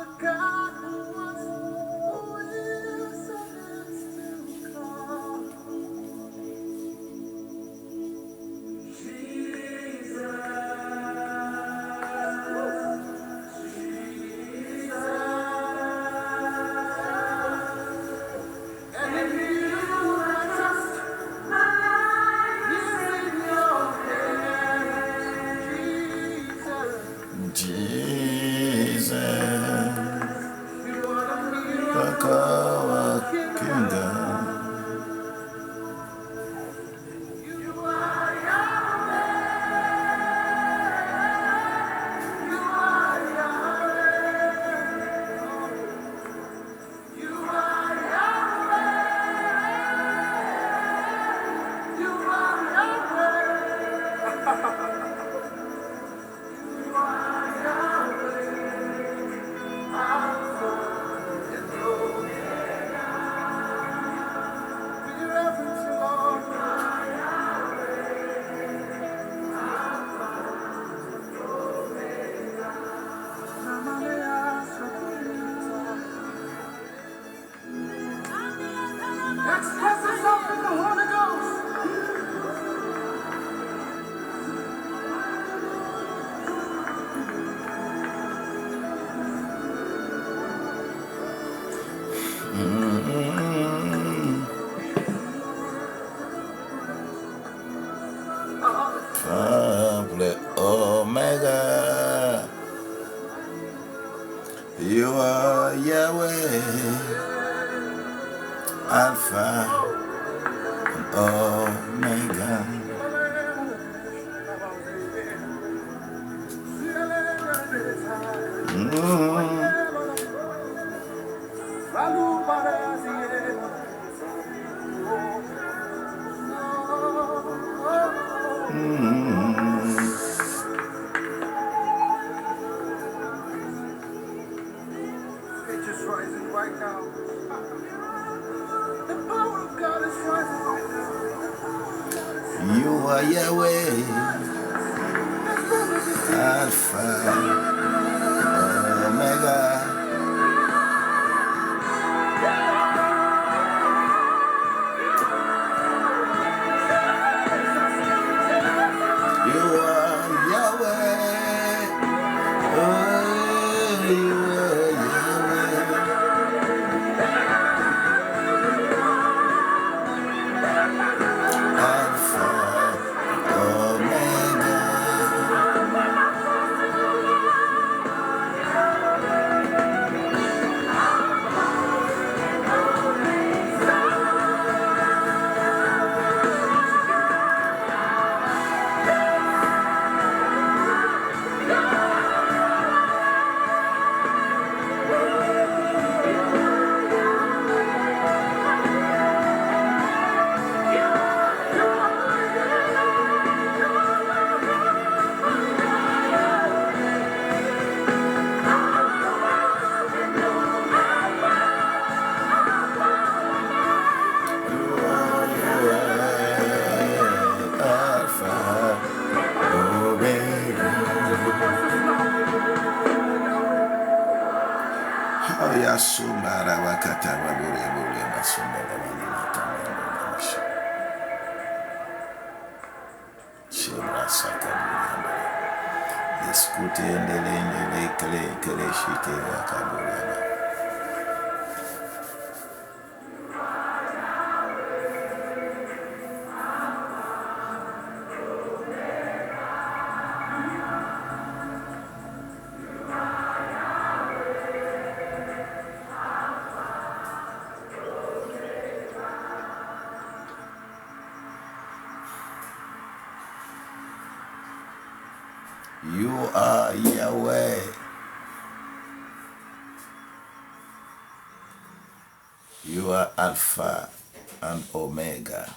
the God who was, who is, and still come. And if you are just my life is in your hands, Jesus, you are the miracle kingdom. You are Yahweh, you are Yahweh, you are Yahweh, you are Yahweh, Alpha and Omega. We reverence you, Lord. Express yourself in the Holy Ghost. Family Omega, you are Yahweh, Alpha and Omega. It's just rising right now. The power of God is rising right now. You are Yahweh, Alpha, Omega. You are Yahweh, oh, you are Yahweh, Alpha, Omega. You are Yahweh. You are Alpha and Omega.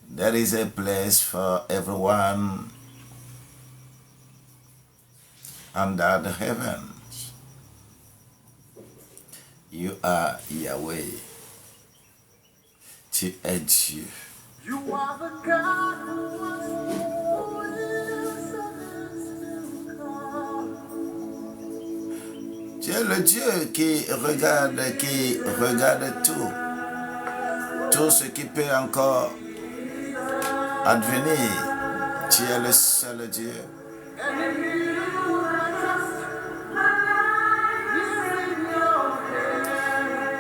There is a place for everyone under the heavens. You are Yahweh to aid you. You are the God who was, who is, and is es le Dieu qui regarde tout. Tout ce qui peut encore advenir. Tu es le seul Dieu.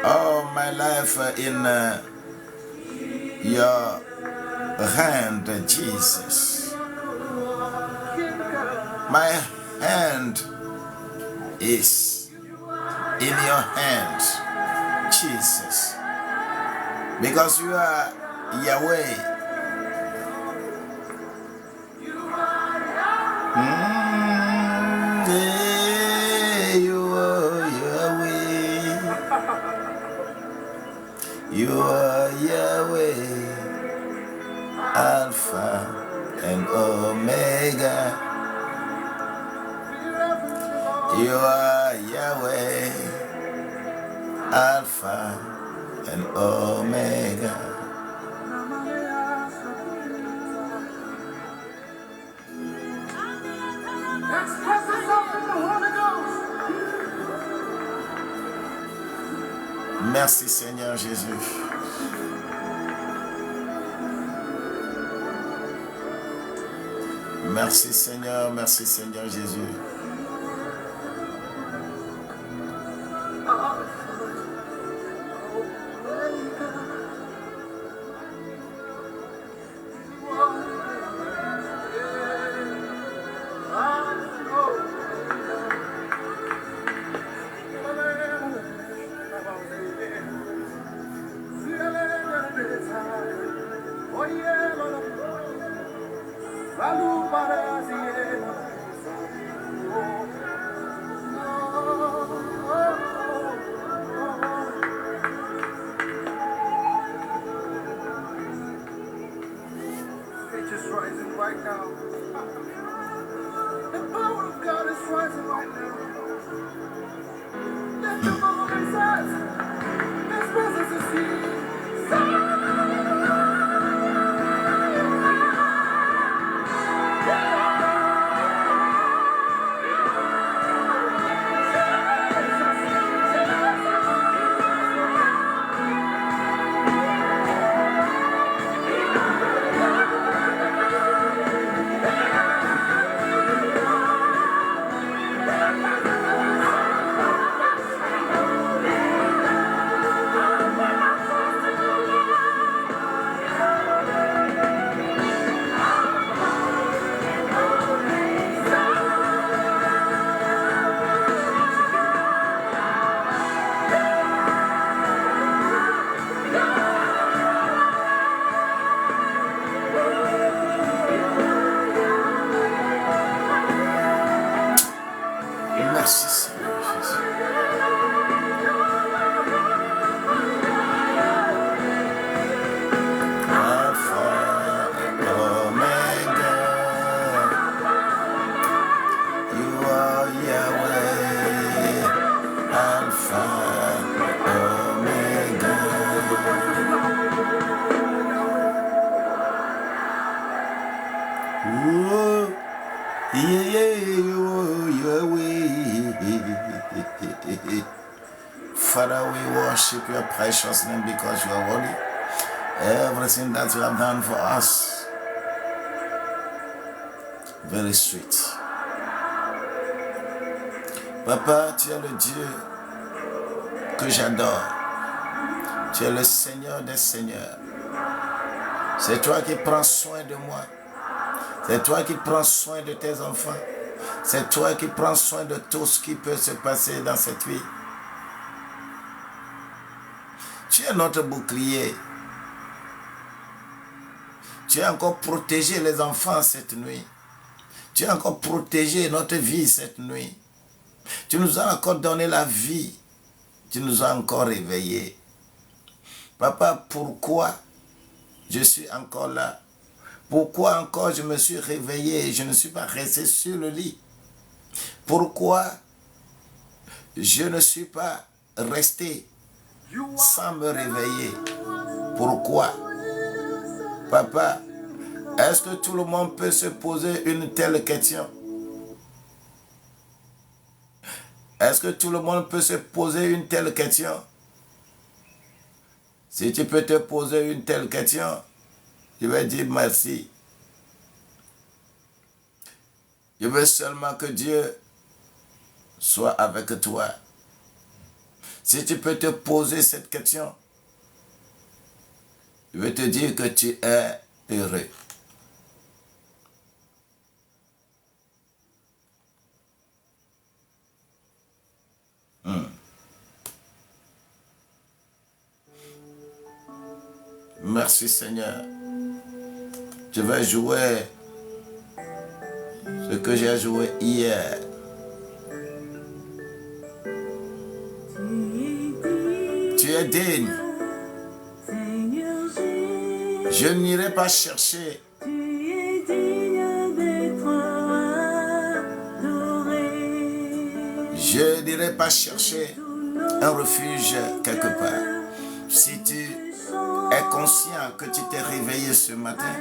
Oh, my life in your hand, Jesus. My hand is in your hand, Jesus. Because you are Yahweh. You are Yahweh. You are Yahweh, Alpha and Omega. You are Yahweh, Alpha and Omega. Merci Seigneur Jésus. Merci Seigneur Jésus. Father, we worship your precious name because you are holy. Everything that you have done for us, very sweet. Papa, tu es le Dieu que j'adore. Tu es le Seigneur des Seigneurs. C'est toi qui prends soin de moi. C'est toi qui prends soin de tes enfants. C'est toi qui prends soin de tout ce qui peut se passer dans cette vie. Tu es notre bouclier. Tu as encore protégé les enfants cette nuit. Tu as encore protégé notre vie cette nuit. Tu nous as encore donné la vie. Tu nous as encore réveillés. Papa, pourquoi je suis encore là? Pourquoi encore je me suis réveillé et je ne suis pas resté sur le lit? Pourquoi je ne suis pas resté sans me réveiller? Pourquoi? Papa, est-ce que tout le monde peut se poser une telle question? Est-ce que tout le monde peut se poser une telle question? Si tu peux te poser une telle question, je vais dire merci. Je veux seulement que Dieu soit avec toi. Si tu peux te poser cette question, je vais te dire que tu es heureux. Merci Seigneur. Je vais jouer ce que j'ai joué hier. Tu es digne. Je n'irai pas chercher. Je n'irai pas chercher un refuge quelque part. Si tu es conscient que tu t'es réveillé ce matin,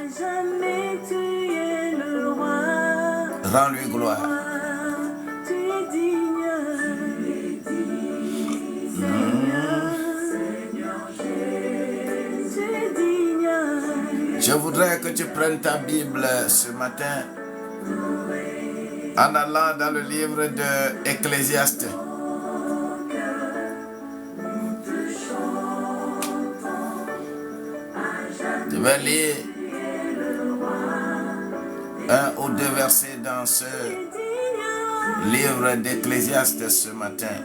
rends-lui gloire. Je voudrais que tu prennes ta Bible ce matin en allant dans le livre de Ecclésiaste. Je vais lire 1 ou 2 versets dans ce livre d'Ecclésiaste ce matin.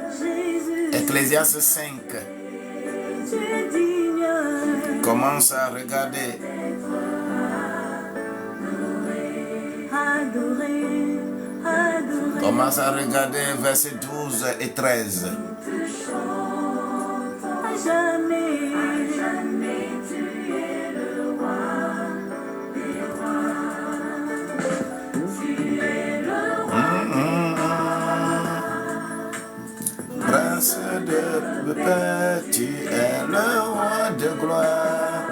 Ecclésiaste 5. Commence à regarder. Commence à regarder versets 12 et 13. Prince de paix, tu es le roi de gloire.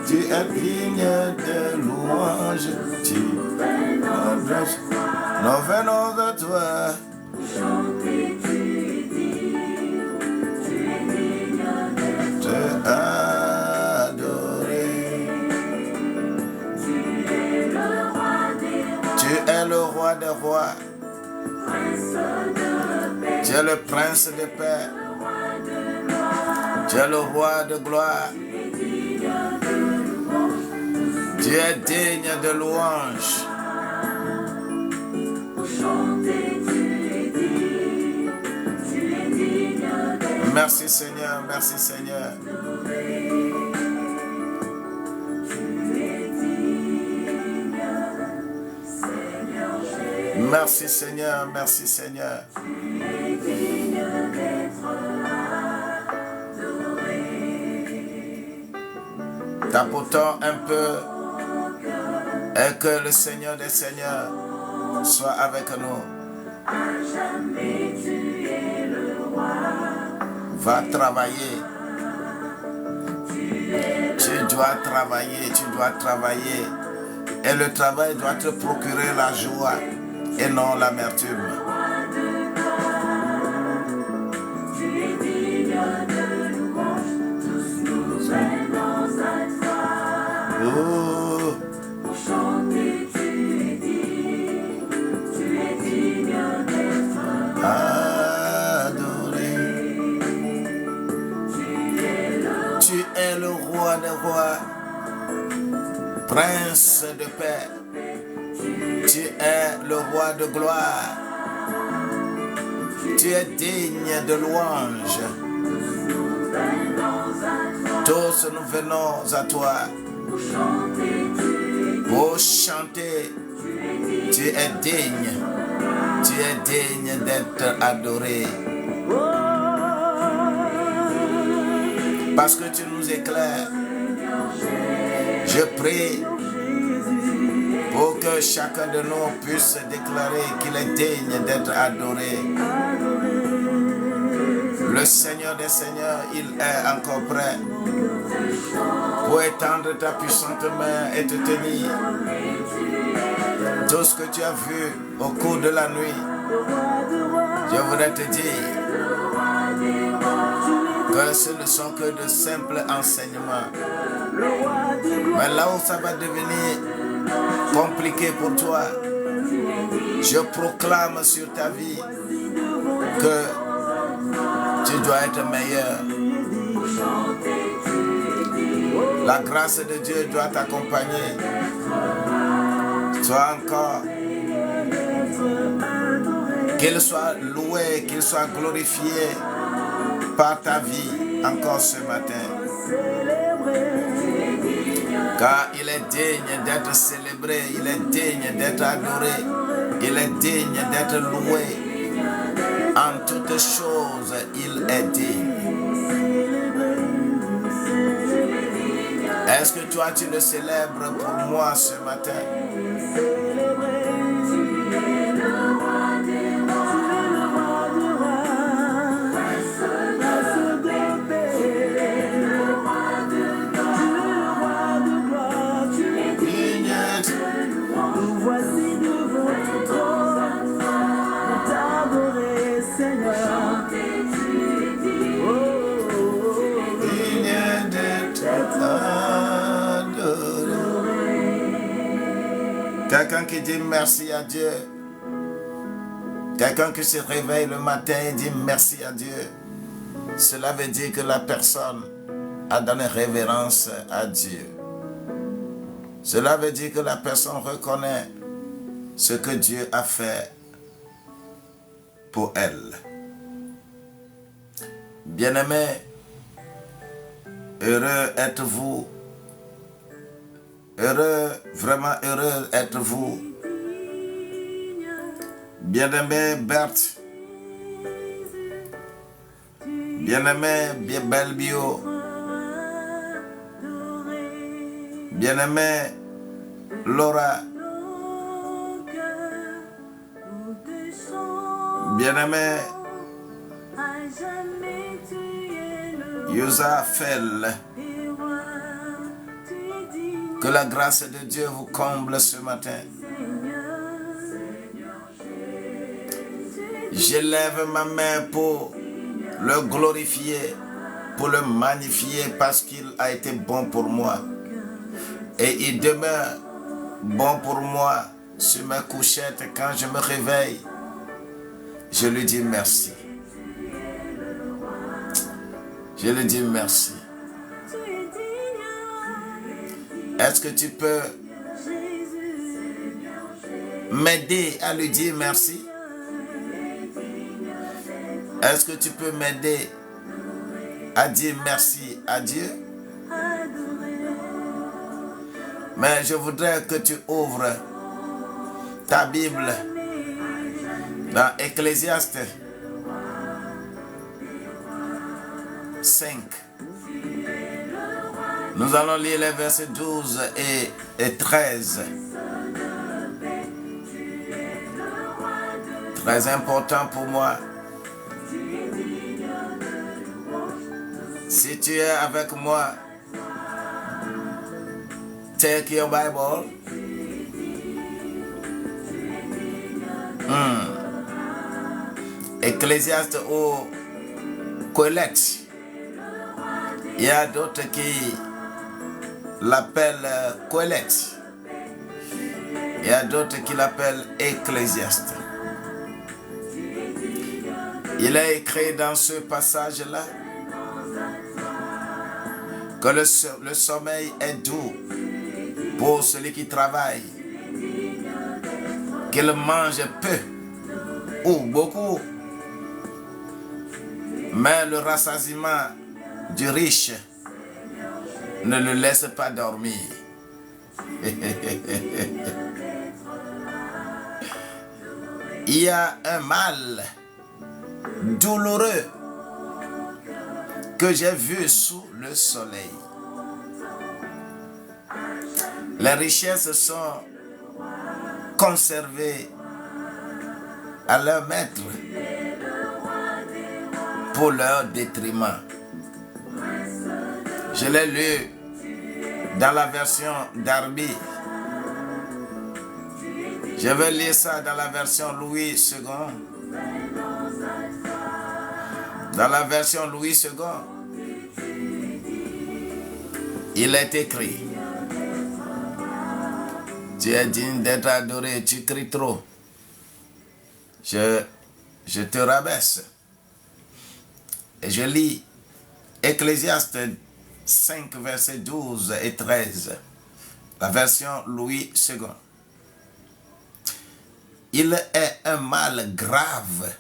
Tu es digne de louange. Nous venons à toi. Te adorer. Tu es le roi des rois. Tu es le prince de paix. Tu es le roi de gloire. Tu es digne de louange. Merci Seigneur, merci Seigneur. Merci Seigneur, merci Seigneur. Tapotons un peu et que le Seigneur des Seigneurs soit avec nous. Va travailler. Tu dois travailler, tu dois travailler. Et le travail doit te procurer la joie et non l'amertume. Oh. Adoré. Tu es le roi des rois, prince de paix. Tu es le roi de gloire. Tu es digne de louange. Tous nous venons à toi pour chanter. Tu es digne. Tu es digne d'être adoré. Parce que tu nous éclaires. Je prie pour que chacun de nous puisse déclarer qu'il est digne d'être adoré. Le Seigneur des Seigneurs, il est encore prêt pour étendre ta puissante main et te tenir. Tout ce que tu as vu au cours de la nuit, Je voudrais te dire que ce ne sont que de simples enseignements. Mais là où ça va devenir compliqué pour toi, je proclame sur ta vie que tu dois être meilleur. La grâce de Dieu doit t'accompagner. Sois encore, qu'il soit loué, qu'il soit glorifié par ta vie encore ce matin. Car il est digne d'être célébré, il est digne d'être adoré, il est digne d'être loué. En toutes choses, il est digne. Est-ce que toi, tu le célèbres pour moi ce matin? Quelqu'un qui dit merci à Dieu. Quelqu'un qui se réveille le matin et dit merci à Dieu. Cela veut dire que la personne a donné révérence à Dieu. Cela veut dire que la personne reconnaît ce que Dieu a fait pour elle. Bien-aimés, heureux êtes-vous. Heureux, vraiment heureux êtes-vous. Bien-aimé Berthe. Bien-aimé Belle Bio. Bien-aimé Laura. Bien-aimé Yusafel. Que la grâce de Dieu vous comble ce matin. J'élève ma main pour le glorifier, pour le magnifier parce qu'il a été bon pour moi. Et il demeure bon pour moi sur ma couchette quand je me réveille. Je lui dis merci. Je lui dis merci. Est-ce que tu peux m'aider à lui dire merci? Est-ce que tu peux m'aider à dire merci à Dieu? Mais je voudrais que tu ouvres ta Bible dans Ecclésiaste 5. Nous allons lire les versets 12 et 13. Très important pour moi. Si tu es avec moi, take your Bible. Ecclésiaste ou Colette. Il y a d'autres qui l'appellent Colette. Il y a d'autres qui l'appellent Ecclésiaste. Il est écrit dans ce passage-là que le sommeil est doux pour celui qui travaille, qu'il mange peu ou beaucoup, mais le rassasiement du riche ne le laisse pas dormir. Il y a un mal douloureux que j'ai vu sous le soleil. Les richesses sont conservées à leur maître pour leur détriment. Je l'ai lu dans la version Darby. Je vais lire ça dans la version Louis II. Dans la version Louis II, il est écrit: tu es digne d'être adoré, tu cries trop. Je te rabaisse. Et je lis Ecclésiaste 5, versets 12 et 13. La version Louis II. Il est un mal grave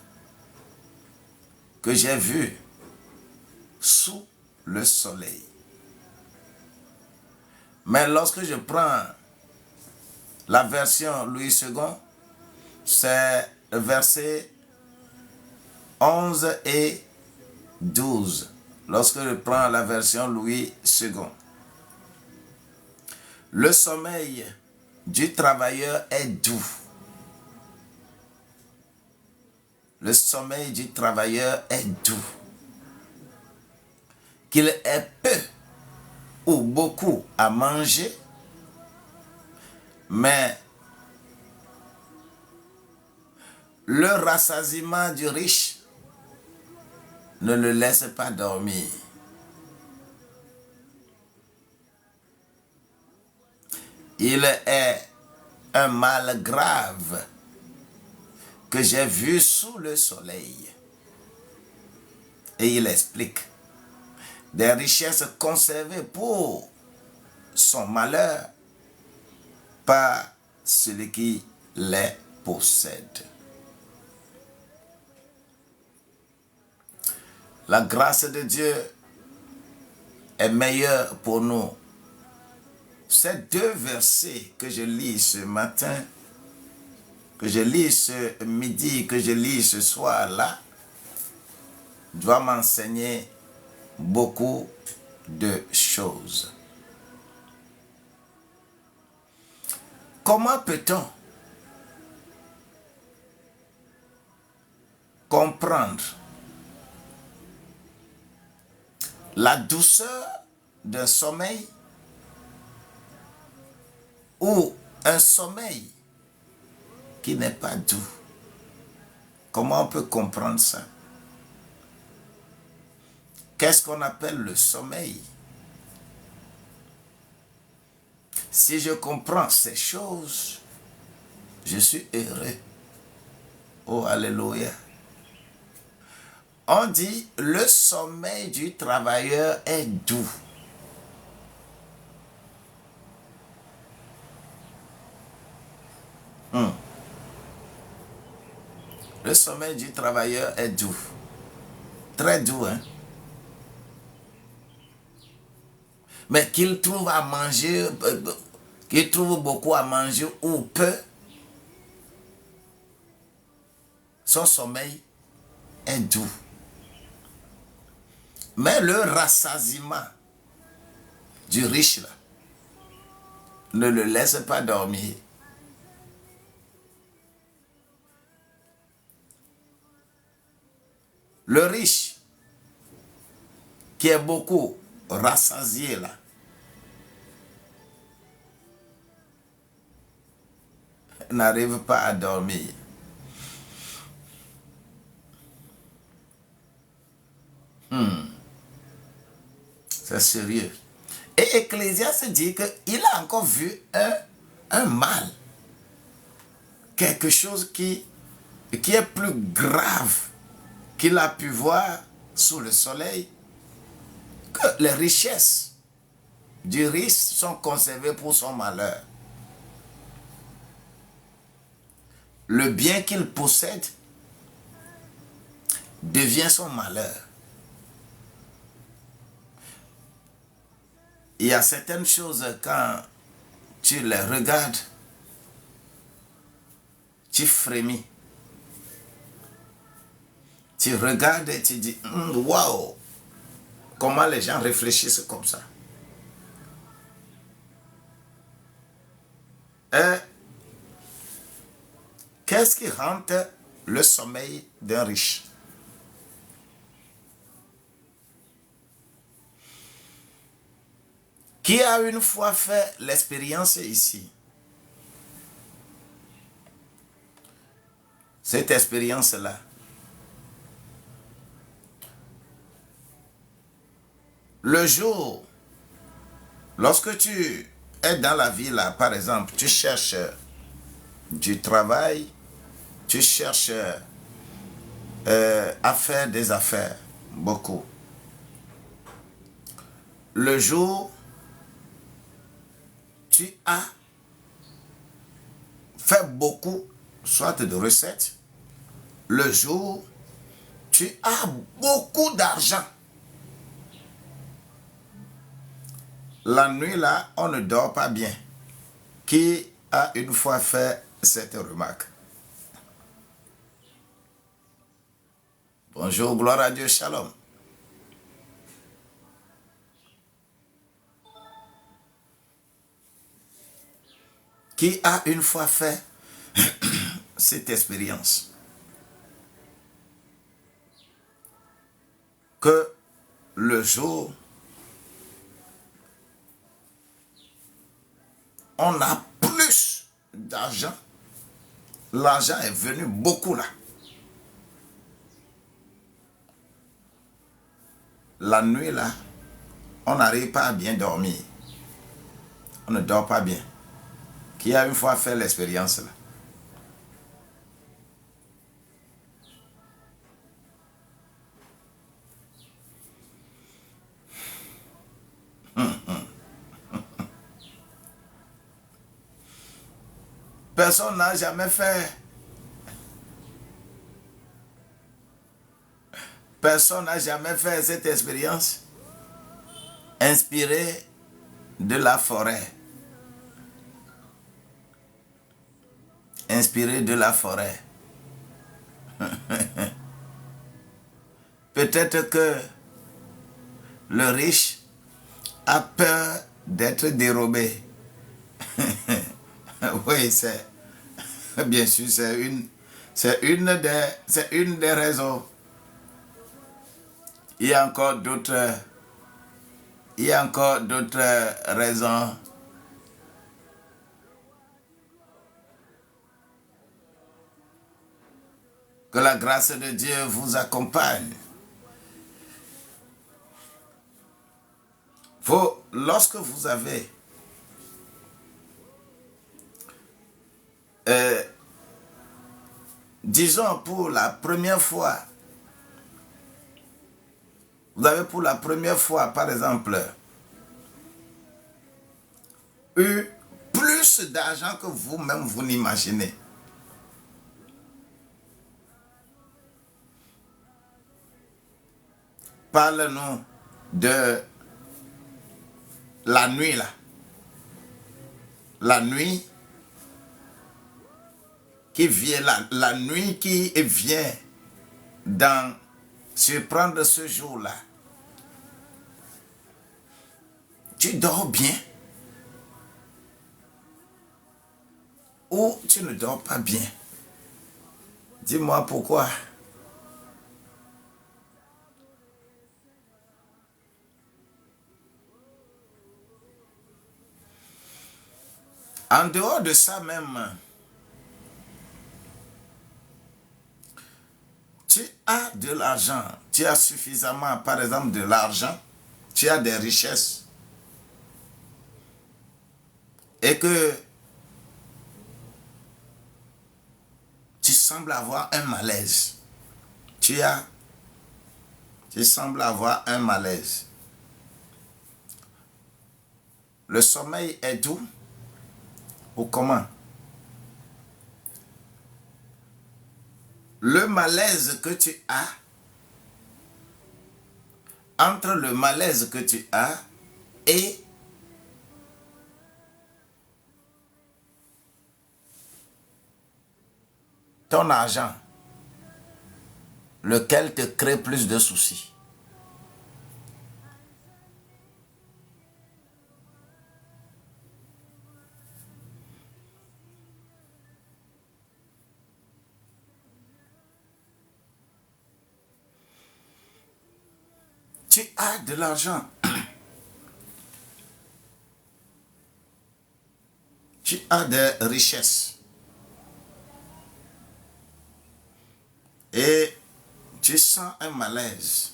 que j'ai vu sous le soleil. Mais lorsque je prends la version Louis II, c'est versets 11 et 12. Lorsque je prends la version Louis II. Le sommeil du travailleur est doux. Le sommeil du travailleur est doux. Qu'il ait peu ou beaucoup à manger, mais le rassasiement du riche ne le laisse pas dormir. Il est un mal grave que j'ai vu sous le soleil. Et il explique: des richesses conservées pour son malheur par celui qui les possède. La grâce de Dieu est meilleure pour nous. Ces deux versets que je lis ce matin, que je lis ce midi, que je lis ce soir-là, doivent m'enseigner beaucoup de choses. Comment peut-on comprendre la douceur d'un sommeil ou un sommeil qui n'est pas doux? Comment on peut comprendre ça? Qu'est-ce qu'on appelle le sommeil? Si je comprends ces choses, je suis heureux. Oh, alléluia. On dit: le sommeil du travailleur est doux. Le sommeil du travailleur est doux. Très doux, hein? Mais qu'il trouve à manger, qu'il trouve beaucoup à manger ou peu, son sommeil est doux. Mais le rassasiement du riche là, ne le laisse pas dormir. Le riche qui est beaucoup rassasié là, n'arrive pas à dormir. C'est sérieux. Et Ecclésiaste dit qu'il a encore vu un mal. Quelque chose qui est plus grave qu'il a pu voir sous le soleil, que les richesses du riche sont conservées pour son malheur. Le bien qu'il possède devient son malheur. Il y a certaines choses, quand tu les regardes, tu frémis. Tu regardes et tu dis: waouh, comment les gens réfléchissent comme ça. Et qu'est-ce qui rentre le sommeil d'un riche? Qui a une fois fait l'expérience ici? cette expérience-là. Le jour, lorsque tu es dans la vie là, par exemple, tu cherches du travail, tu cherches à faire des affaires, beaucoup. Le jour, tu as fait beaucoup, soit de recettes. Le jour, tu as beaucoup d'argent. La nuit là, on ne dort pas bien. Qui a une fois fait cette remarque? Bonjour, gloire à Dieu, shalom. Qui a une fois fait cette expérience? Que le jour, on a plus d'argent. L'argent est venu beaucoup là. La nuit là, on n'arrive pas à bien dormir. On ne dort pas bien. Qui a une fois fait l'expérience là? Personne n'a jamais fait. Personne n'a jamais fait cette expérience. Inspiré de la forêt. Inspiré de la forêt. Peut-être que le riche a peur d'être dérobé. Oui, c'est bien sûr, c'est une des raisons. Il y a encore d'autres raisons. Que la grâce de Dieu vous accompagne. Lorsque vous avez disons pour la première fois, vous avez pour la première fois, par exemple, eu plus d'argent que vous-même vous n'imaginez. Parle-nous de la nuit là. La nuit qui vient, la nuit qui vient surprendre ce jour-là. Tu dors bien ou tu ne dors pas bien? Dis-moi pourquoi. En dehors de ça même, tu as de l'argent, tu as suffisamment, par exemple, de l'argent, tu as des richesses, et que tu sembles avoir un malaise. Tu sembles avoir un malaise. Le sommeil est doux ou comment? Le malaise que tu as, entre le malaise que tu as et ton argent, lequel te crée plus de soucis? Tu as de l'argent. Tu as des richesses. et tu sens un malaise.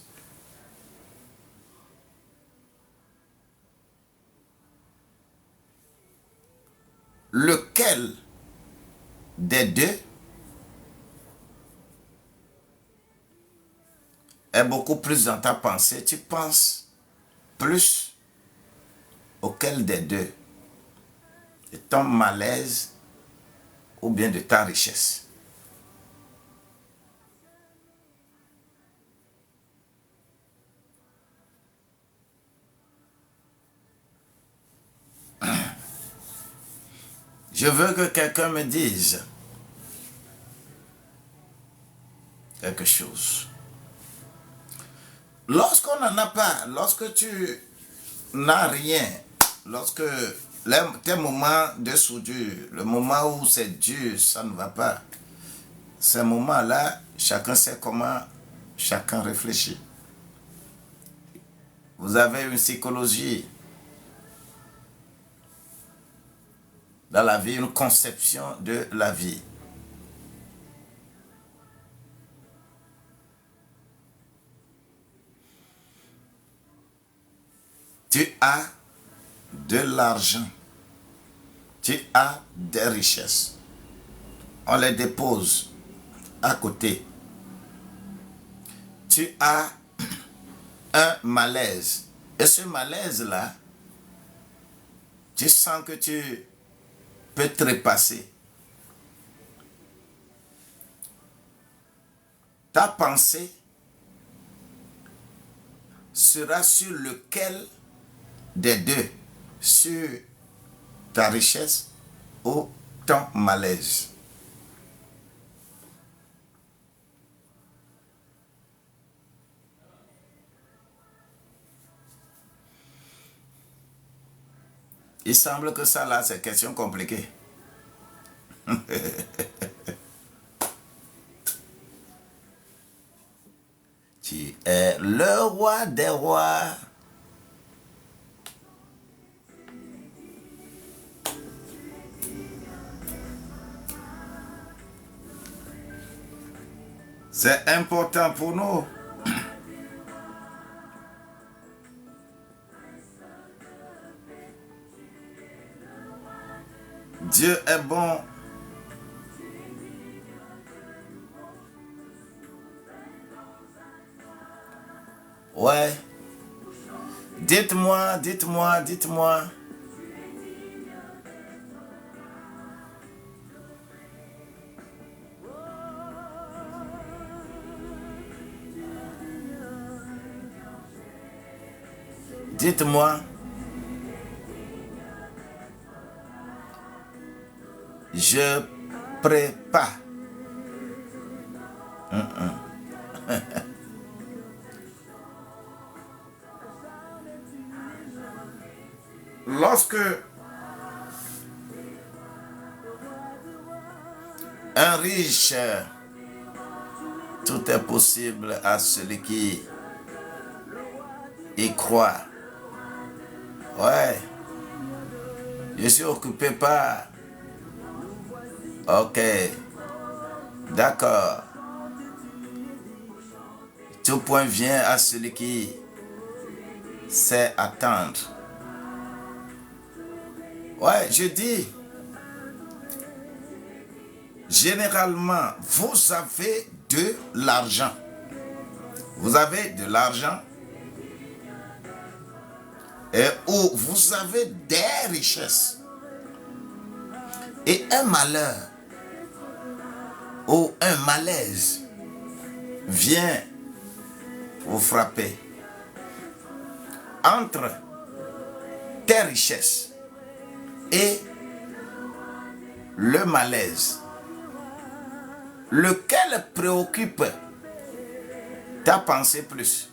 Lequel des deux est beaucoup plus dans ta pensée? Tu penses plus auquel des deux? De ton malaise ou bien de ta richesse? Je veux que quelqu'un me dise quelque chose. Lorsqu'on n'en a pas, lorsque tu n'as rien, lorsque tes moments de soudure, le moment où c'est dur, ça ne va pas, ces moments-là, chacun sait comment chacun réfléchit. Vous avez une psychologie dans la vie, une conception de la vie. Tu as de l'argent, tu as des richesses. On les dépose à côté. Tu as un malaise. Et ce malaise-là, tu sens que tu peux trépasser. Ta pensée sera sur lequel des deux, sur ta richesse ou ton malaise. Il semble que ça là, c'est une question compliquée. Tu es le roi des rois. C'est important pour nous. Dieu est bon. Ouais. Dites-moi, dites-moi, dites-moi. Dites-moi. Je prépare. Lorsque un riche, tout est possible à celui qui y croit. Ouais. Je suis occupé par... Ok. D'accord. Tout point vient à celui qui sait attendre. Ouais, je dis, généralement, vous avez de l'argent. Vous avez de l'argent et où vous avez des richesses. Et un malheur ou un malaise vient vous frapper. Entre tes richesses et le malaise, lequel préoccupe ta pensée plus?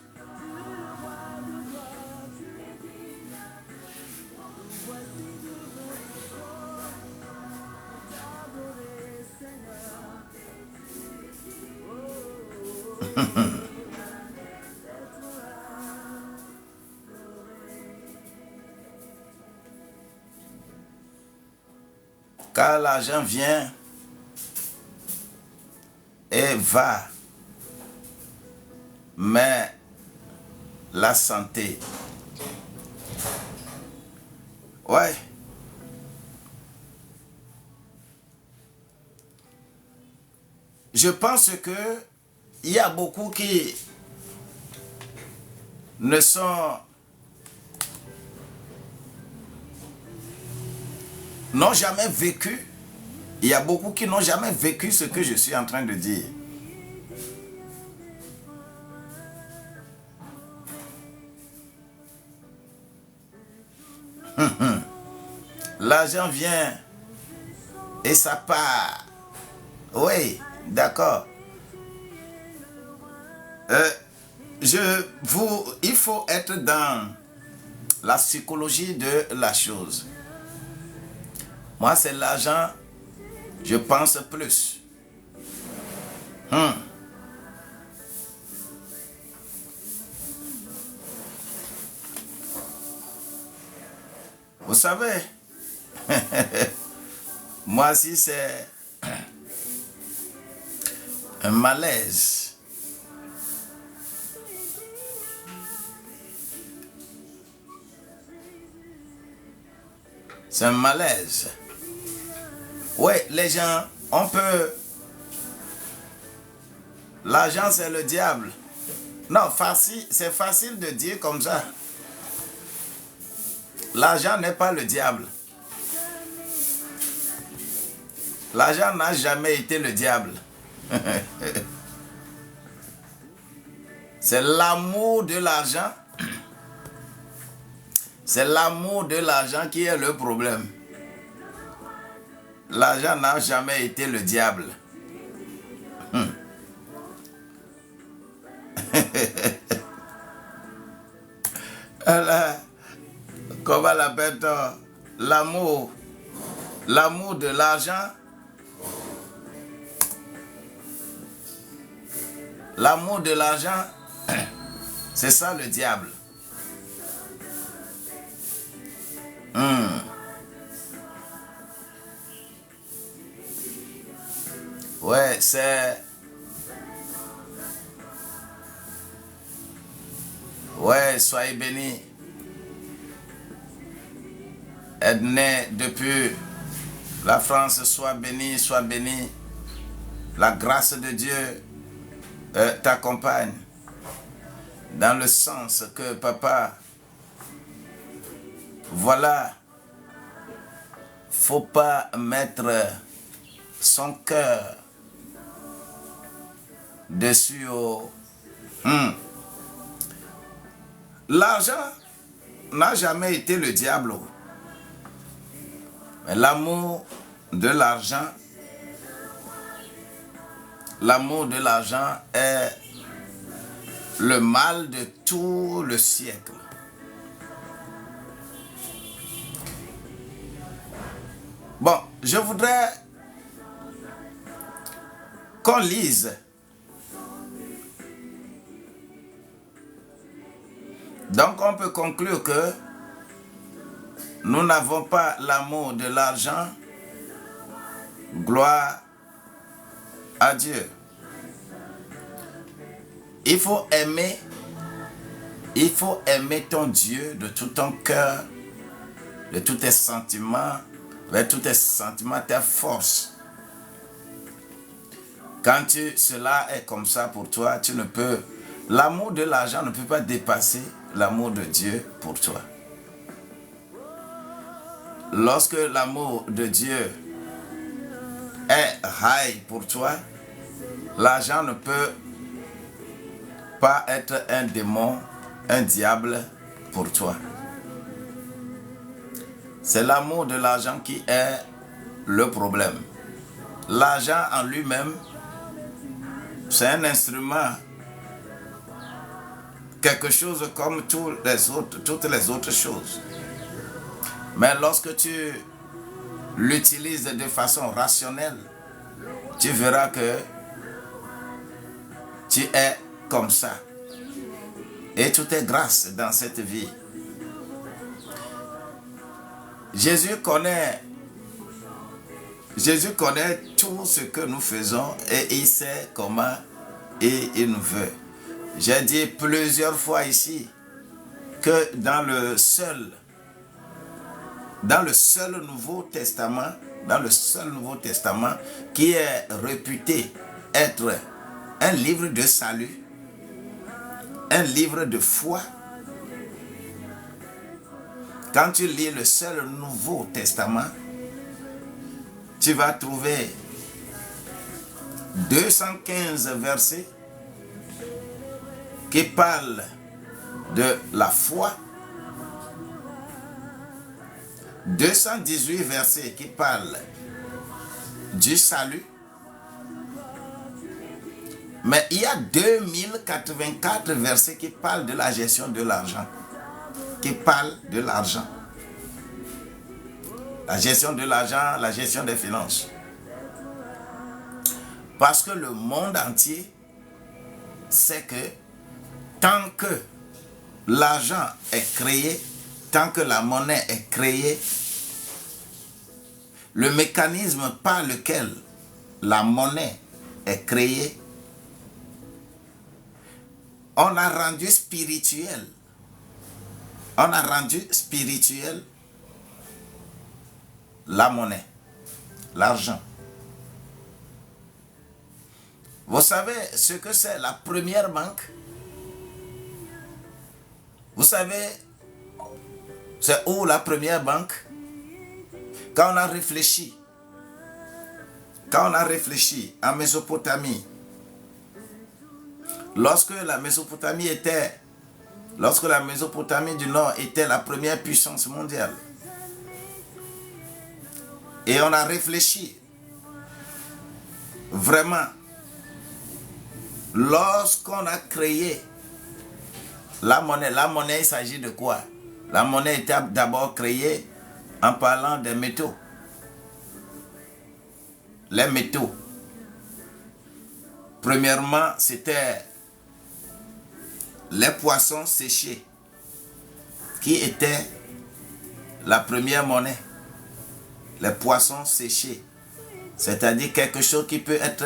Car l'argent vient et va. mais la santé. Ouais. Je pense que il y a beaucoup qui ne n'ont jamais vécu. Il y a beaucoup qui n'ont jamais vécu ce que je suis en train de dire. L'argent vient et ça part. Oui, d'accord. Il faut être dans la psychologie de la chose. Moi, c'est l'argent, je pense plus. Vous savez, moi aussi c'est un malaise. C'est un malaise. Oui, les gens, on peut... L'argent, c'est le diable. Non, c'est facile de dire comme ça. L'argent n'est pas le diable. L'argent n'a jamais été le diable. C'est l'amour de l'argent. C'est l'amour de l'argent qui est le problème. L'argent n'a jamais été le diable. Comment l'appelle-t-on? L'amour. L'amour de l'argent. L'amour de l'argent, c'est ça le diable. Ouais, c'est... Ouais, soyez bénis. Edney depuis la France, sois béni, sois béni. La grâce de Dieu t'accompagne dans le sens que papa, voilà, faut pas mettre son cœur dessus au... L'argent n'a jamais été le diable. Mais l'amour de l'argent est le mal de tout le siècle. Bon, je voudrais qu'on lise donc on peut conclure que nous n'avons pas l'amour de l'argent. Gloire à Dieu. Il faut aimer ton Dieu de tout ton cœur, de tous tes sentiments, tes forces. Quand cela est comme ça pour toi, tu ne peux... L'amour de l'argent ne peut pas dépasser l'amour de Dieu pour toi. Lorsque l'amour de Dieu est high pour toi, l'argent ne peut pas être un démon, un diable pour toi. C'est l'amour de l'argent qui est le problème. L'argent en lui-même, c'est un instrument, quelque chose comme toutes les autres choses. Mais lorsque tu l'utilises de façon rationnelle, tu verras que tu es comme ça. Et tout est grâce dans cette vie. Jésus connaît tout ce que nous faisons et il sait comment et il nous veut. J'ai dit plusieurs fois ici que dans le seul Nouveau Testament, qui est réputé être un livre de salut, un livre de foi, quand tu lis le seul Nouveau Testament, tu vas trouver 215 versets qui parlent de la foi, 218 versets qui parlent du salut, mais il y a 2084 versets qui parlent de la gestion de l'argent, la gestion de l'argent, la gestion des finances. Parce que le monde entier sait que tant que l'argent est créé, tant que la monnaie est créée, le mécanisme par lequel la monnaie est créée, on a rendu spirituel la monnaie, l'argent. Vous savez ce que c'est la première banque? Vous savez c'est où la première banque? Quand on a réfléchi en Mésopotamie, lorsque la Mésopotamie du Nord était la première puissance mondiale, et on a réfléchi vraiment, lorsqu'on a créé la monnaie, il s'agit de quoi? La monnaie était d'abord créée en parlant des métaux. Les métaux. Premièrement, c'était les poissons séchés qui étaient la première monnaie. Les poissons séchés. C'est-à-dire quelque chose qui peut être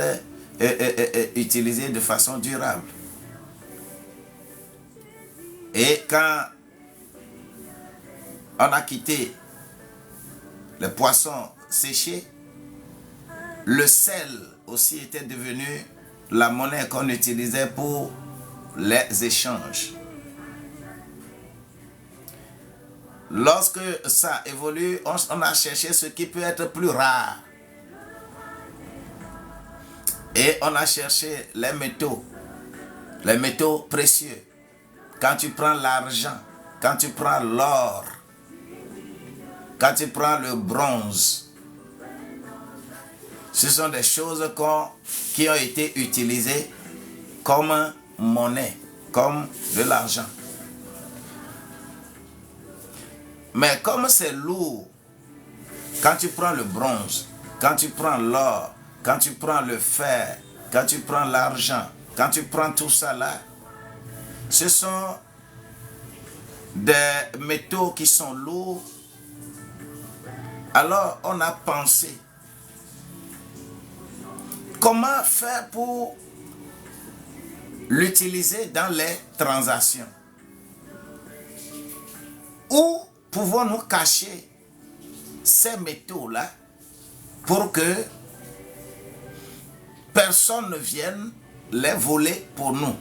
utilisé de façon durable. Et quand on a quitté les poissons séchés, le sel aussi était devenu la monnaie qu'on utilisait pour les échanges. Lorsque ça évolue, on a cherché ce qui peut être plus rare. Et on a cherché les métaux précieux. Quand tu prends l'argent, quand tu prends l'or, quand tu prends le bronze, ce sont des choses qui ont été utilisées comme monnaie, comme de l'argent. Mais comme c'est lourd, quand tu prends le bronze, quand tu prends l'or, quand tu prends le fer, quand tu prends l'argent, quand tu prends tout ça là, ce sont des métaux qui sont lourds. Alors on a pensé, comment faire pour l'utiliser dans les transactions? Où pouvons-nous cacher ces métaux-là pour que personne ne vienne les voler pour nous?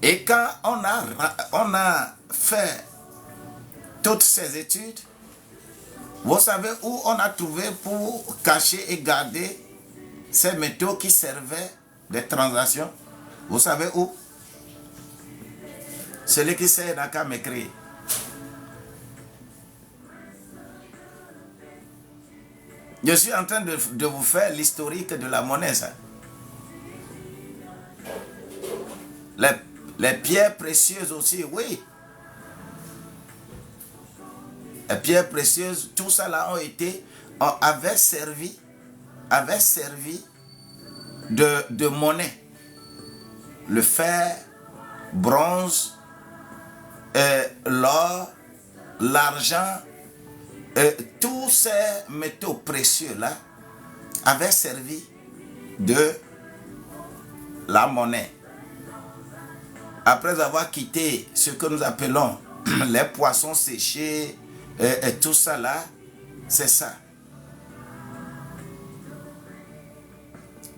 Et quand on a fait toutes ces études, vous savez où on a trouvé pour cacher et garder ces métaux qui servaient des transactions? Vous savez où? Celui qui sait n'a qu'à m'écrire. Je suis en train de vous faire l'historique de la monnaie, ça. Les pierres précieuses aussi, oui. Les pierres précieuses, tout ça là avait servi de monnaie. Le fer, bronze, l'or, l'argent, tous ces métaux précieux là avaient servi de la monnaie, après avoir quitté ce que nous appelons les poissons séchés et tout ça là, c'est ça.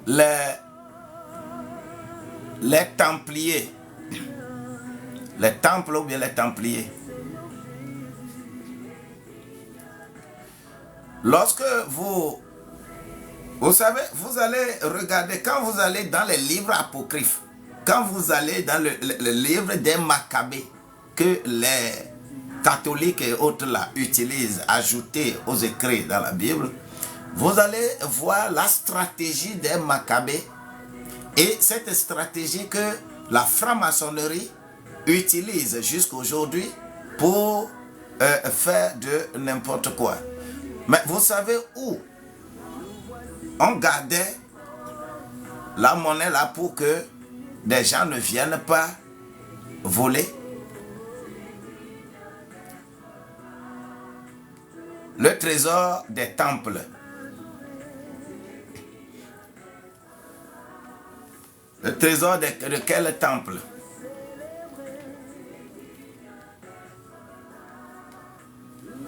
Les Templiers, les temples ou bien les Templiers, lorsque vous savez, vous allez regarder, quand vous allez dans les livres apocryphes, quand vous allez dans le livre des Maccabées, que les catholiques et autres là utilisent, ajoutés aux écrits dans la Bible, vous allez voir la stratégie des Maccabées et cette stratégie que la franc-maçonnerie utilise jusqu'à aujourd'hui pour faire de n'importe quoi. Mais vous savez où on gardait la monnaie là pour que des gens ne viennent pas voler? Le trésor des temples. Le trésor de quel temple?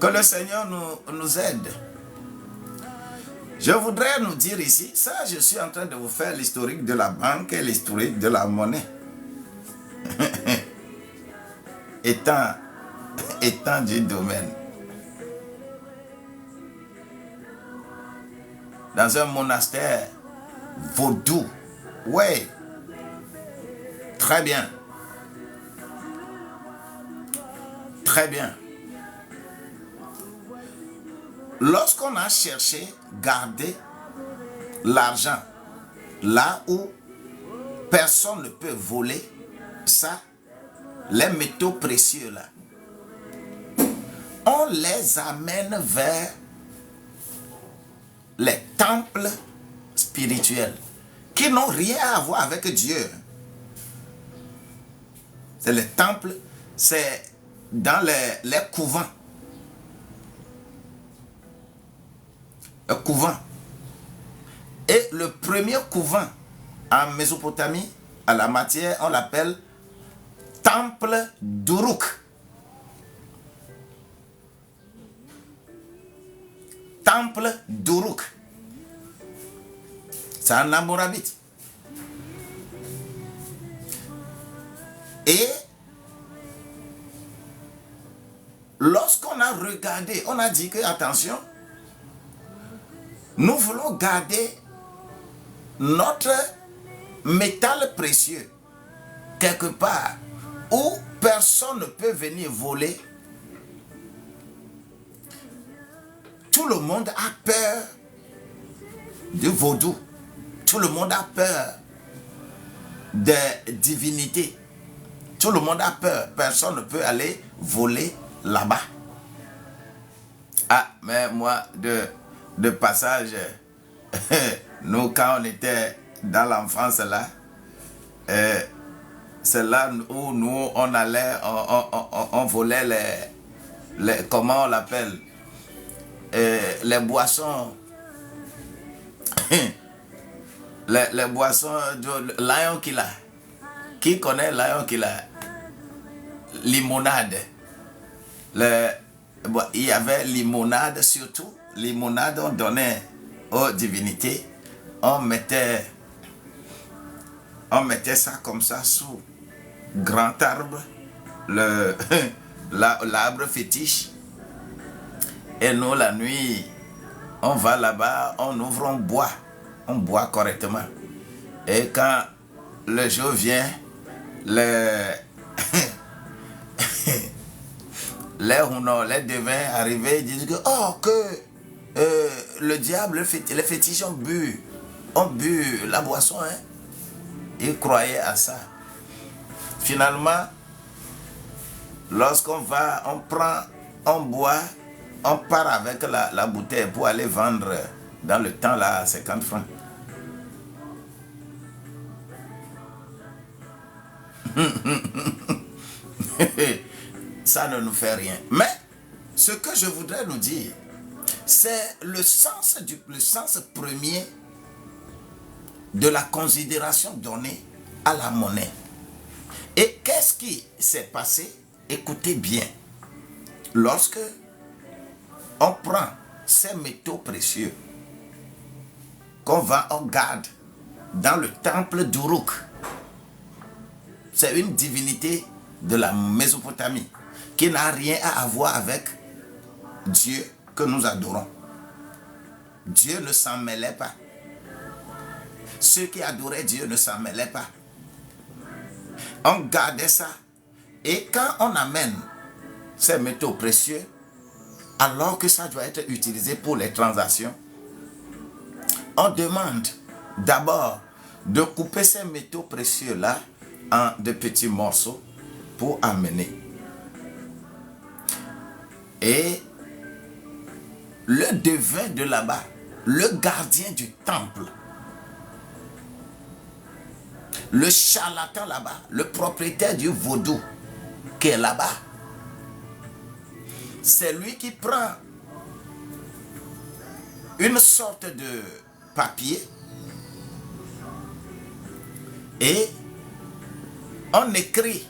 Que le Seigneur nous aide. Je voudrais nous dire ici, ça je suis en train de vous faire l'historique de la banque et l'historique de la monnaie. étant du domaine. Dans un monastère vaudou. Oui. Très bien. Très bien. Lorsqu'on a cherché garder l'argent là où personne ne peut voler ça, les métaux précieux là, on les amène vers les temples spirituels qui n'ont rien à voir avec Dieu. C'est les temples, c'est dans les couvents. Le couvent. Et le premier couvent en Mésopotamie, à la matière, on l'appelle Temple d'Uruk. Temple d'Uruk. C'est en Amorabite. Et lorsqu'on a regardé, on a dit que, attention, nous voulons garder notre métal précieux quelque part où personne ne peut venir voler. Tout le monde a peur du vaudou. Tout le monde a peur des divinités. Tout le monde a peur. Personne ne peut aller voler là-bas. Ah, mais moi, de passage, nous, quand on était dans l'enfance là, c'est là où nous, on allait, on volait les comment on l'appelle, les boissons, les boissons de Lion Killer. Qui connaît Lion Killer? Limonade. Il y avait limonade surtout. Limonade, on donnait aux divinités. On mettait ça comme ça sous grand arbre, l'arbre fétiche. Et nous, la nuit, on va là-bas, on ouvre, on boit correctement. Et quand le jour vient, les devins arrivés, ils disent que, le diable, les fétiches ont bu la boisson. Hein? Ils croyaient à ça. Finalement, lorsqu'on va, on prend, on boit, on part avec la bouteille pour aller vendre dans le temps là à 50 francs. Ça ne nous fait rien. Mais ce que je voudrais nous dire, c'est le sens premier de la considération donnée à la monnaie. Et qu'est-ce qui s'est passé? Écoutez bien. Lorsque on prend ces métaux précieux qu'on va, on garde dans le temple d'Uruk, c'est une divinité de la Mésopotamie qui n'a rien à voir avec Dieu que nous adorons. Dieu ne s'en mêlait pas. Ceux qui adoraient Dieu ne s'en mêlaient pas. On gardait ça. Et quand on amène ces métaux précieux, alors que ça doit être utilisé pour les transactions, on demande d'abord de couper ces métaux précieux-là en de petits morceaux pour amener. Et le devin de là-bas, le gardien du temple, le charlatan là-bas, le propriétaire du vaudou qui est là-bas, c'est lui qui prend une sorte de papier et on écrit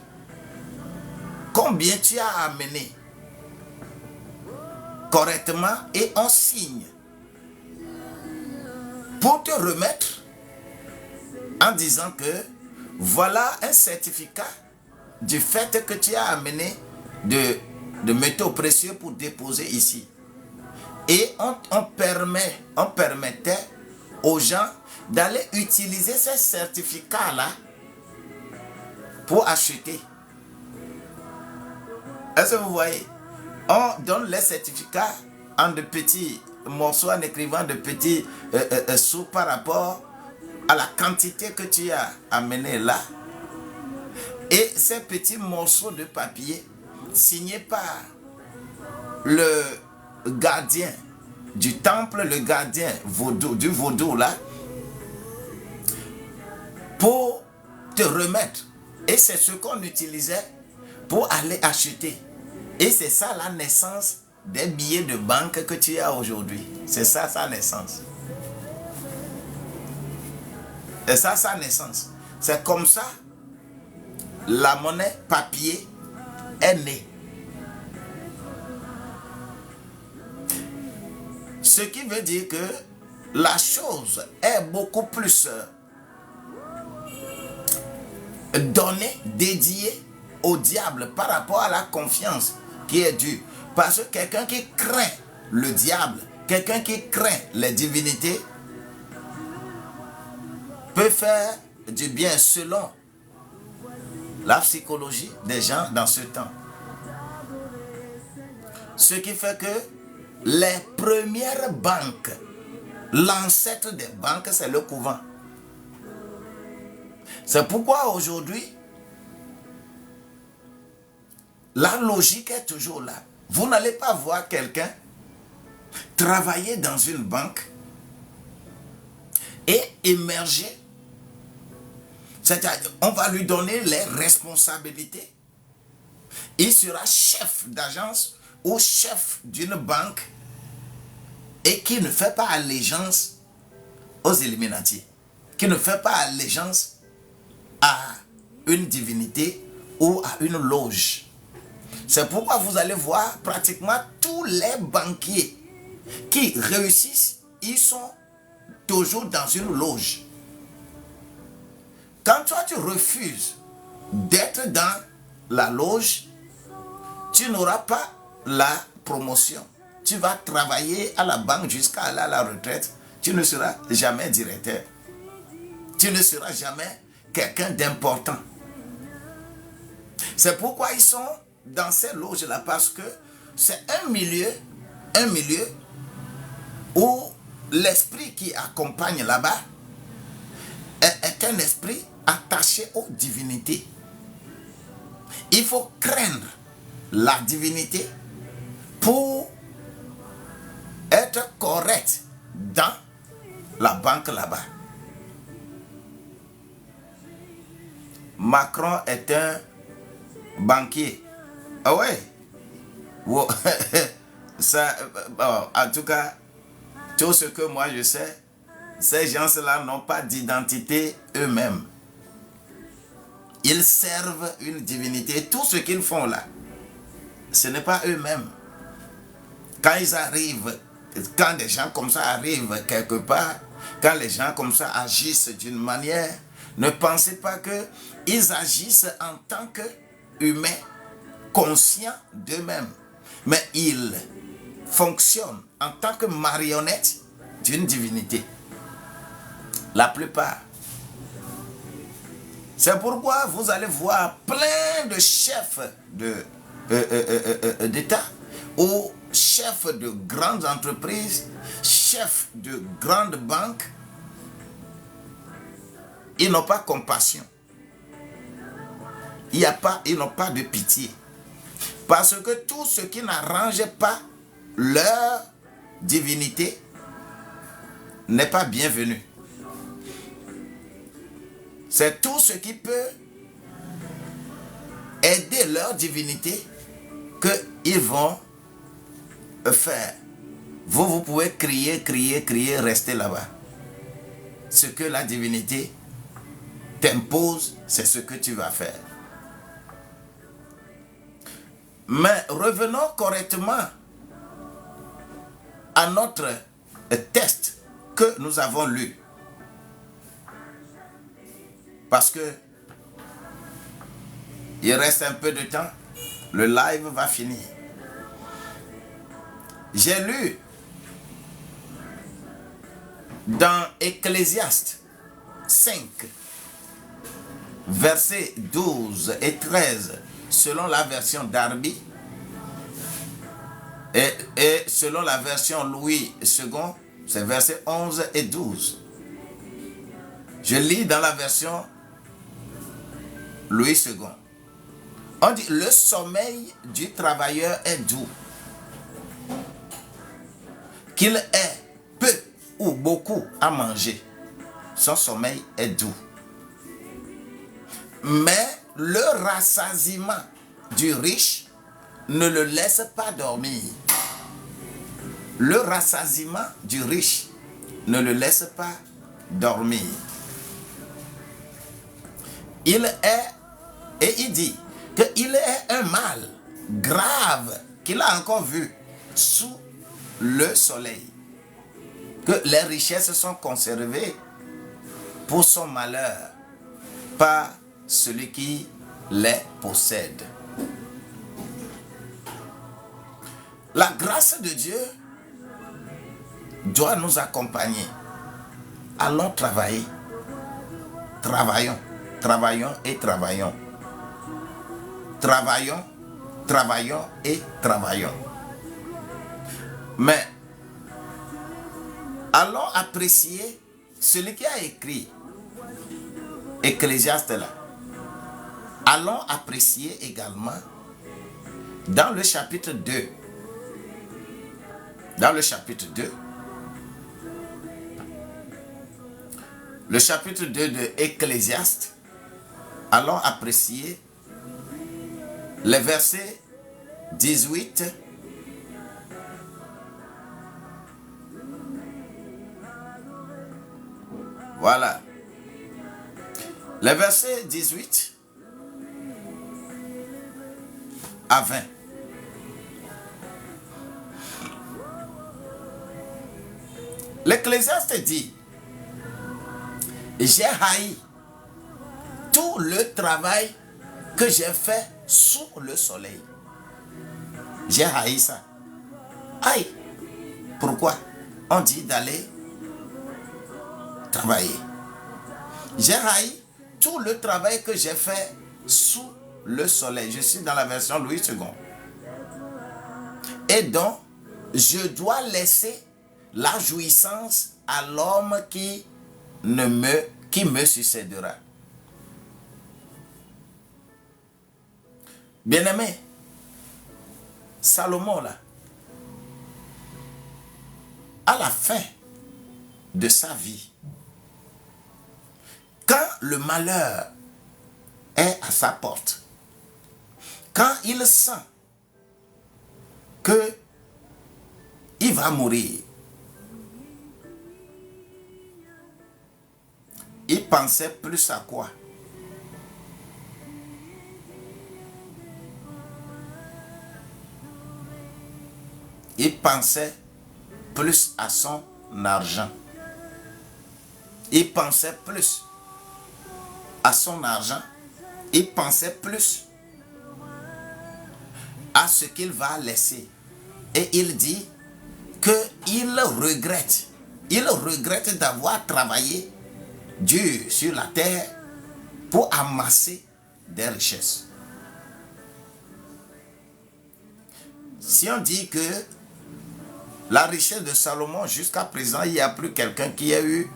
combien tu as amené correctement et on signe pour te remettre en disant que voilà un certificat du fait que tu as amené de métaux précieux pour déposer ici. Et on permettait aux gens d'aller utiliser ces certificats-là pour acheter. Est-ce que vous voyez? On donne les certificats en de petits morceaux, en écrivant de petits sous par rapport à la quantité que tu as amené là. Et ces petits morceaux de papier signés par le gardien du temple, le gardien du vaudou là, pour te remettre. Et c'est ce qu'on utilisait pour aller acheter. Et c'est ça la naissance des billets de banque que tu as aujourd'hui. C'est ça sa naissance. C'est ça sa naissance. C'est comme ça la monnaie papier est née. Ce qui veut dire que la chose est beaucoup plus donnée, dédiée au diable par rapport à la confiance qui est due. Parce que quelqu'un qui craint le diable, quelqu'un qui craint les divinités, peut faire du bien selon la psychologie des gens dans ce temps. Ce qui fait que les premières banques, l'ancêtre des banques, c'est le couvent. C'est pourquoi aujourd'hui, la logique est toujours là. Vous n'allez pas voir quelqu'un travailler dans une banque et émerger. C'est-à-dire, on va lui donner les responsabilités. Il sera chef d'agence ou chef d'une banque et qui ne fait pas allégeance aux Illuminati, qui ne fait pas allégeance à une divinité ou à une loge. C'est pourquoi vous allez voir pratiquement tous les banquiers qui réussissent, ils sont toujours dans une loge. Quand toi tu refuses d'être dans la loge, tu n'auras pas la promotion. Tu vas travailler à la banque jusqu'à aller à la retraite. Tu ne seras jamais directeur. Tu ne seras jamais quelqu'un d'important. C'est pourquoi ils sont dans ces loges-là, parce que c'est un milieu où l'esprit qui accompagne là-bas est un esprit attaché aux divinités. Il faut craindre la divinité pour être correct dans la banque là-bas. Macron est un banquier. Ah ouais. Wow. Ça, bon, en tout cas, tout ce que moi je sais, Ces gens-là n'ont pas d'identité eux-mêmes. Ils servent une divinité. Tout ce qu'ils font là, ce n'est pas eux-mêmes. Quand ils arrivent, quand des gens comme ça arrivent quelque part, quand les gens comme ça agissent d'une manière, ne pensez pas qu'ils agissent en tant qu'humains, conscients d'eux-mêmes. Mais ils fonctionnent en tant que marionnettes d'une divinité. La plupart. C'est pourquoi vous allez voir plein de chefs d'État ou chefs de grandes entreprises, chefs de grandes banques. Ils n'ont pas compassion. Ils n'ont pas de pitié. Parce que tout ce qui n'arrange pas leur divinité n'est pas bienvenu. C'est tout ce qui peut aider leur divinité qu'ils vont faire. Vous pouvez crier, crier, crier, rester là-bas. Ce que la divinité t'impose, c'est ce que tu vas faire. Mais revenons correctement à notre texte que nous avons lu. Parce que il reste un peu de temps, le live va finir. J'ai lu dans Ecclésiaste 5, versets 12 et 13, selon la version Darby, et selon la version Louis II, c'est versets 11 et 12. Je lis dans la version Louis II. On dit, le sommeil du travailleur est doux. Qu'il ait peu ou beaucoup à manger, son sommeil est doux. Mais le rassasiement du riche ne le laisse pas dormir. Le rassasiement du riche ne le laisse pas dormir. Il dit qu'il est un mal grave qu'il a encore vu sous le soleil. Que les richesses sont conservées pour son malheur par celui qui les possède. La grâce de Dieu doit nous accompagner. Allons travailler. Travaillons, travaillons et travaillons. Travaillons, travaillons et travaillons. Mais allons apprécier celui qui a écrit Ecclésiaste là. Allons apprécier également dans le chapitre 2. Dans le chapitre 2. Le chapitre 2 de Ecclésiaste. Allons apprécier les versets 18 voilà. Les versets 18 à 20. L'Ecclésiaste dit, j'ai haï tout le travail que j'ai fait sous le soleil. J'ai haï ça. Aïe. Pourquoi? On dit d'aller travailler. J'ai haï tout le travail que j'ai fait sous le soleil. Je suis dans la version Louis II. Et donc, je dois laisser la jouissance à l'homme qui me succédera. Bien-aimé, Salomon là, à la fin de sa vie, quand le malheur est à sa porte, quand il sent que il va mourir, pensait plus à quoi? Il pensait plus à son argent. Il pensait plus à son argent. Il pensait plus à ce qu'il va laisser. Et il dit qu'il regrette. Il regrette d'avoir travaillé dur sur la terre pour amasser des richesses. Si on dit que la richesse de Salomon, jusqu'à présent, il n'y a plus quelqu'un qui a eu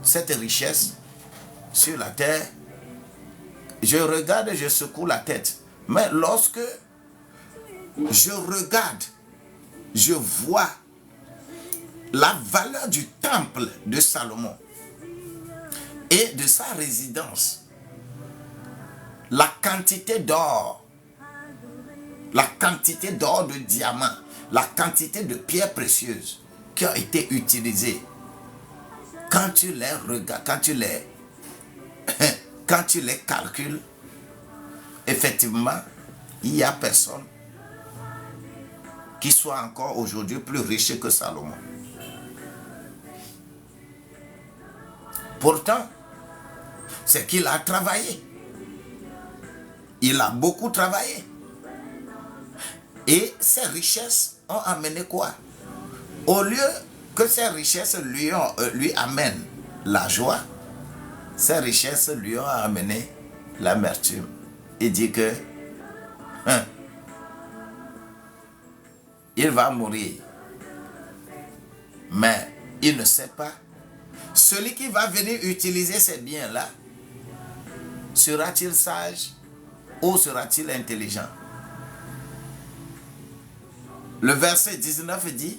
cette richesse sur la terre, je regarde, je secoue la tête. Mais lorsque je regarde, je vois la valeur du temple de Salomon et de sa résidence, la quantité d'or, de diamants, la quantité de pierres précieuses qui ont été utilisées. Quand tu les regardes, quand tu les calcules, effectivement, il n'y a personne qui soit encore aujourd'hui plus riche que Salomon. Pourtant, c'est qu'il a travaillé. Il a beaucoup travaillé. Et ses richesses ont amené quoi? Au lieu que ces richesses lui amènent la joie, ces richesses lui ont amené l'amertume. Il dit que il va mourir. Mais il ne sait pas. Celui qui va venir utiliser ces biens-là, sera-t-il sage ou sera-t-il intelligent? Le verset 19 dit,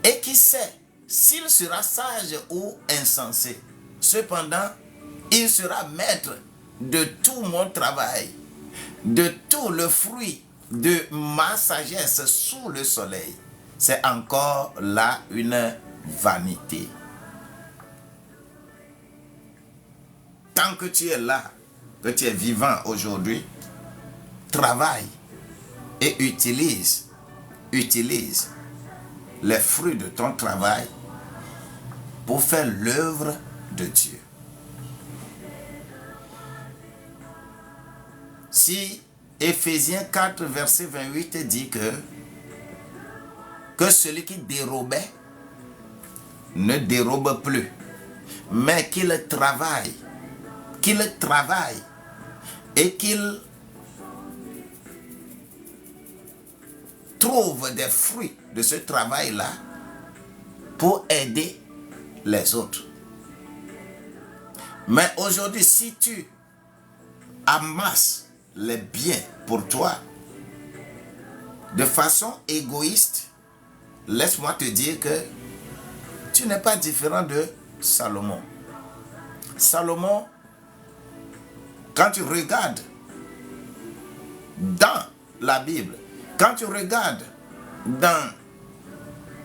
et qui sait s'il sera sage ou insensé. Cependant, il sera maître de tout mon travail, de tout le fruit de ma sagesse sous le soleil. C'est encore là une vanité. Tant que tu es là, que tu es vivant aujourd'hui, travaille et utilise les fruits de ton travail pour faire l'œuvre de Dieu. Si Éphésiens 4, verset 28 dit que celui qui dérobait ne dérobe plus, mais qu'il travaille et qu'il trouve des fruits de ce travail-là pour aider les autres. Mais aujourd'hui, si tu amasses les biens pour toi de façon égoïste, laisse-moi te dire que tu n'es pas différent de Salomon. Salomon, quand tu regardes dans la Bible, quand tu regardes dans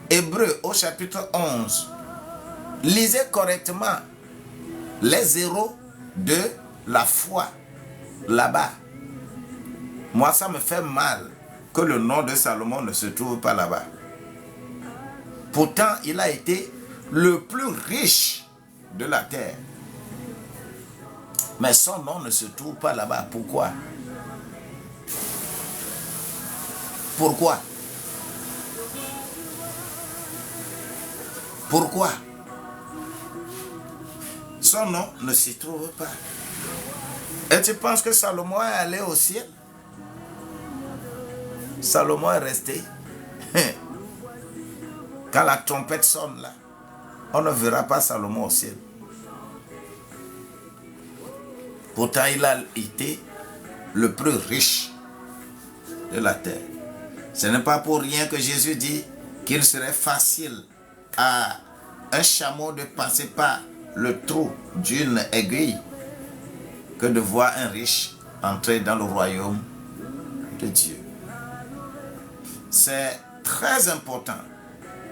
Hébreux au chapitre 11, lisez correctement les zéros de la foi là-bas. Moi, ça me fait mal que le nom de Salomon ne se trouve pas là-bas. Pourtant, il a été le plus riche de la terre. Mais son nom ne se trouve pas là-bas. Pourquoi? Pourquoi? Pourquoi? Son nom ne s'y trouve pas. Et tu penses que Salomon est allé au ciel? Salomon est resté. Quand la trompette sonne là, on ne verra pas Salomon au ciel. Pourtant, il a été le plus riche de la terre. Ce n'est pas pour rien que Jésus dit qu'il serait facile à un chameau de passer par le trou d'une aiguille que de voir un riche entrer dans le royaume de Dieu. C'est très important.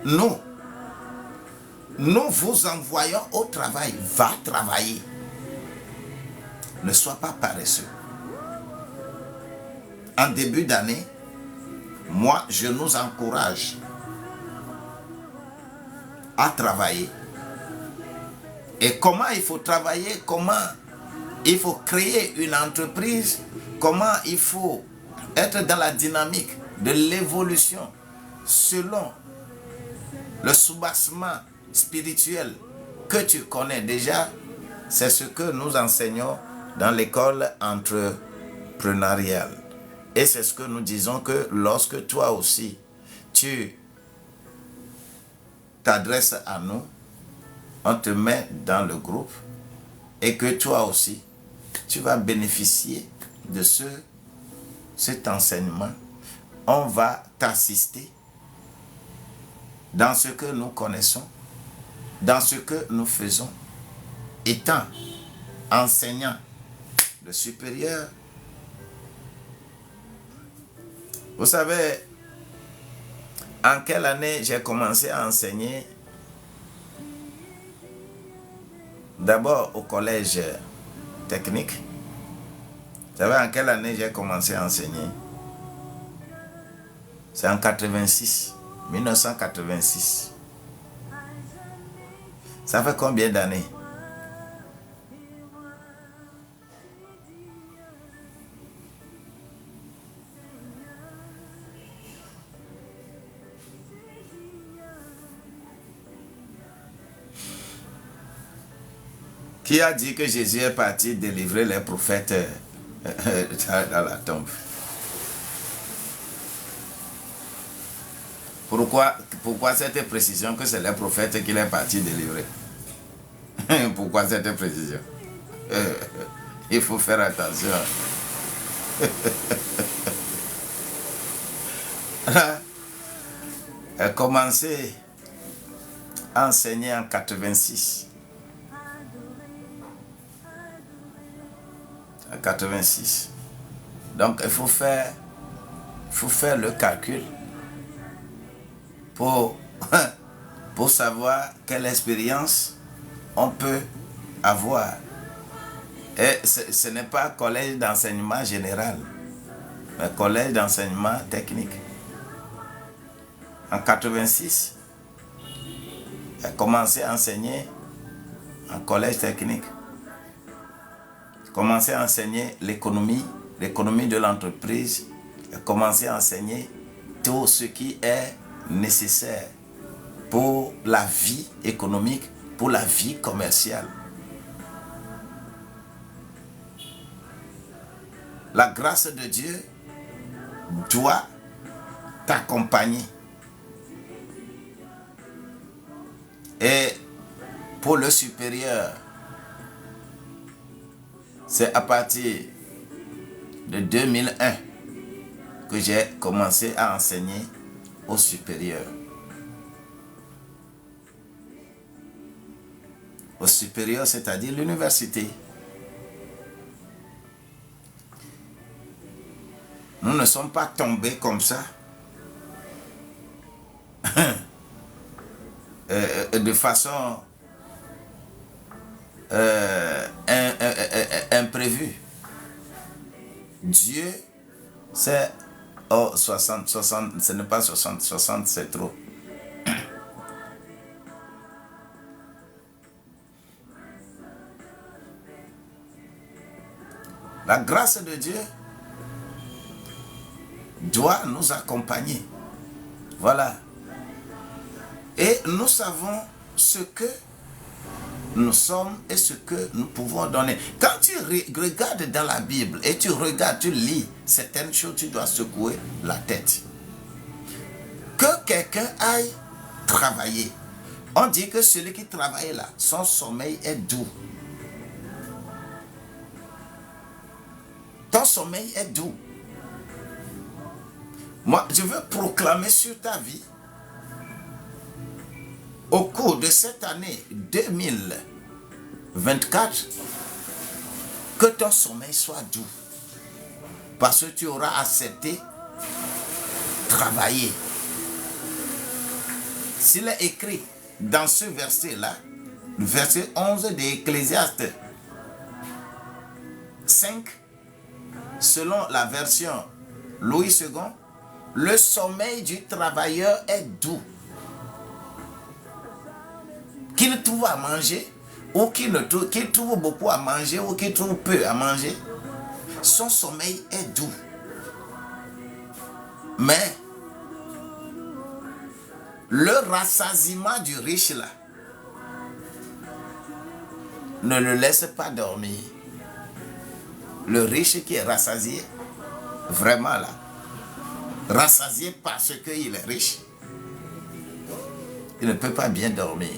Nous vous envoyons au travail. Va travailler. Ne sois pas paresseux. En début d'année, moi, je nous encourage à travailler. Et comment il faut travailler, comment il faut créer une entreprise, comment il faut être dans la dynamique de l'évolution selon le soubassement spirituel que tu connais déjà, c'est ce que nous enseignons dans l'école entrepreneuriale. Et c'est ce que nous disons que lorsque toi aussi, tu t'adresses à nous, on te met dans le groupe et que toi aussi, tu vas bénéficier de cet enseignement. On va t'assister dans ce que nous connaissons, dans ce que nous faisons, étant enseignant de supérieur. Vous savez, en quelle année j'ai commencé à enseigner? D'abord au collège technique. Vous savez en quelle année j'ai commencé à enseigner? C'est en 86, 1986. Ça fait combien d'années? Qui a dit que Jésus est parti délivrer les prophètes dans la tombe? Pourquoi cette précision que c'est les prophètes qu'il est parti délivrer? Pourquoi cette précision? Il faut faire attention. Elle a commencé à enseigner en 86. En 86. Donc il faut faire le calcul pour savoir quelle expérience on peut avoir. Et ce n'est pas collège d'enseignement général, mais collège d'enseignement technique. En 86, j'ai commencé à enseigner en collège technique. J'ai commencé à enseigner l'économie de l'entreprise. J'ai commencé à enseigner tout ce qui est nécessaire pour la vie économique, pour la vie commerciale. La grâce de Dieu doit t'accompagner. Et pour le supérieur, c'est à partir de 2001 que j'ai commencé à enseigner au supérieur. Au supérieur, c'est-à-dire l'université. Nous ne sommes pas tombés comme ça. De façon imprévue. Dieu, c'est 60, ce n'est pas 60 c'est trop. La grâce de Dieu doit nous accompagner. Voilà. Et nous savons ce que nous sommes et ce que nous pouvons donner. Quand tu regardes dans la Bible et tu regardes, tu lis certaines choses, tu dois secouer la tête. Que quelqu'un aille travailler. On dit que celui qui travaille là, son sommeil est doux. Ton sommeil est doux. Moi, je veux proclamer sur ta vie, au cours de cette année 2024, que ton sommeil soit doux. Parce que tu auras accepté travailler. S'il est écrit dans ce verset-là, le verset 11 de Ecclésiaste, 5, selon la version Louis II, le sommeil du travailleur est doux. Qu'il trouve à manger ou qu'il trouve beaucoup à manger ou qu'il trouve peu à manger, son sommeil est doux. Mais le rassasiement du riche là ne le laisse pas dormir. Le riche qui est rassasié, vraiment là, rassasié parce qu'il est riche, il ne peut pas bien dormir.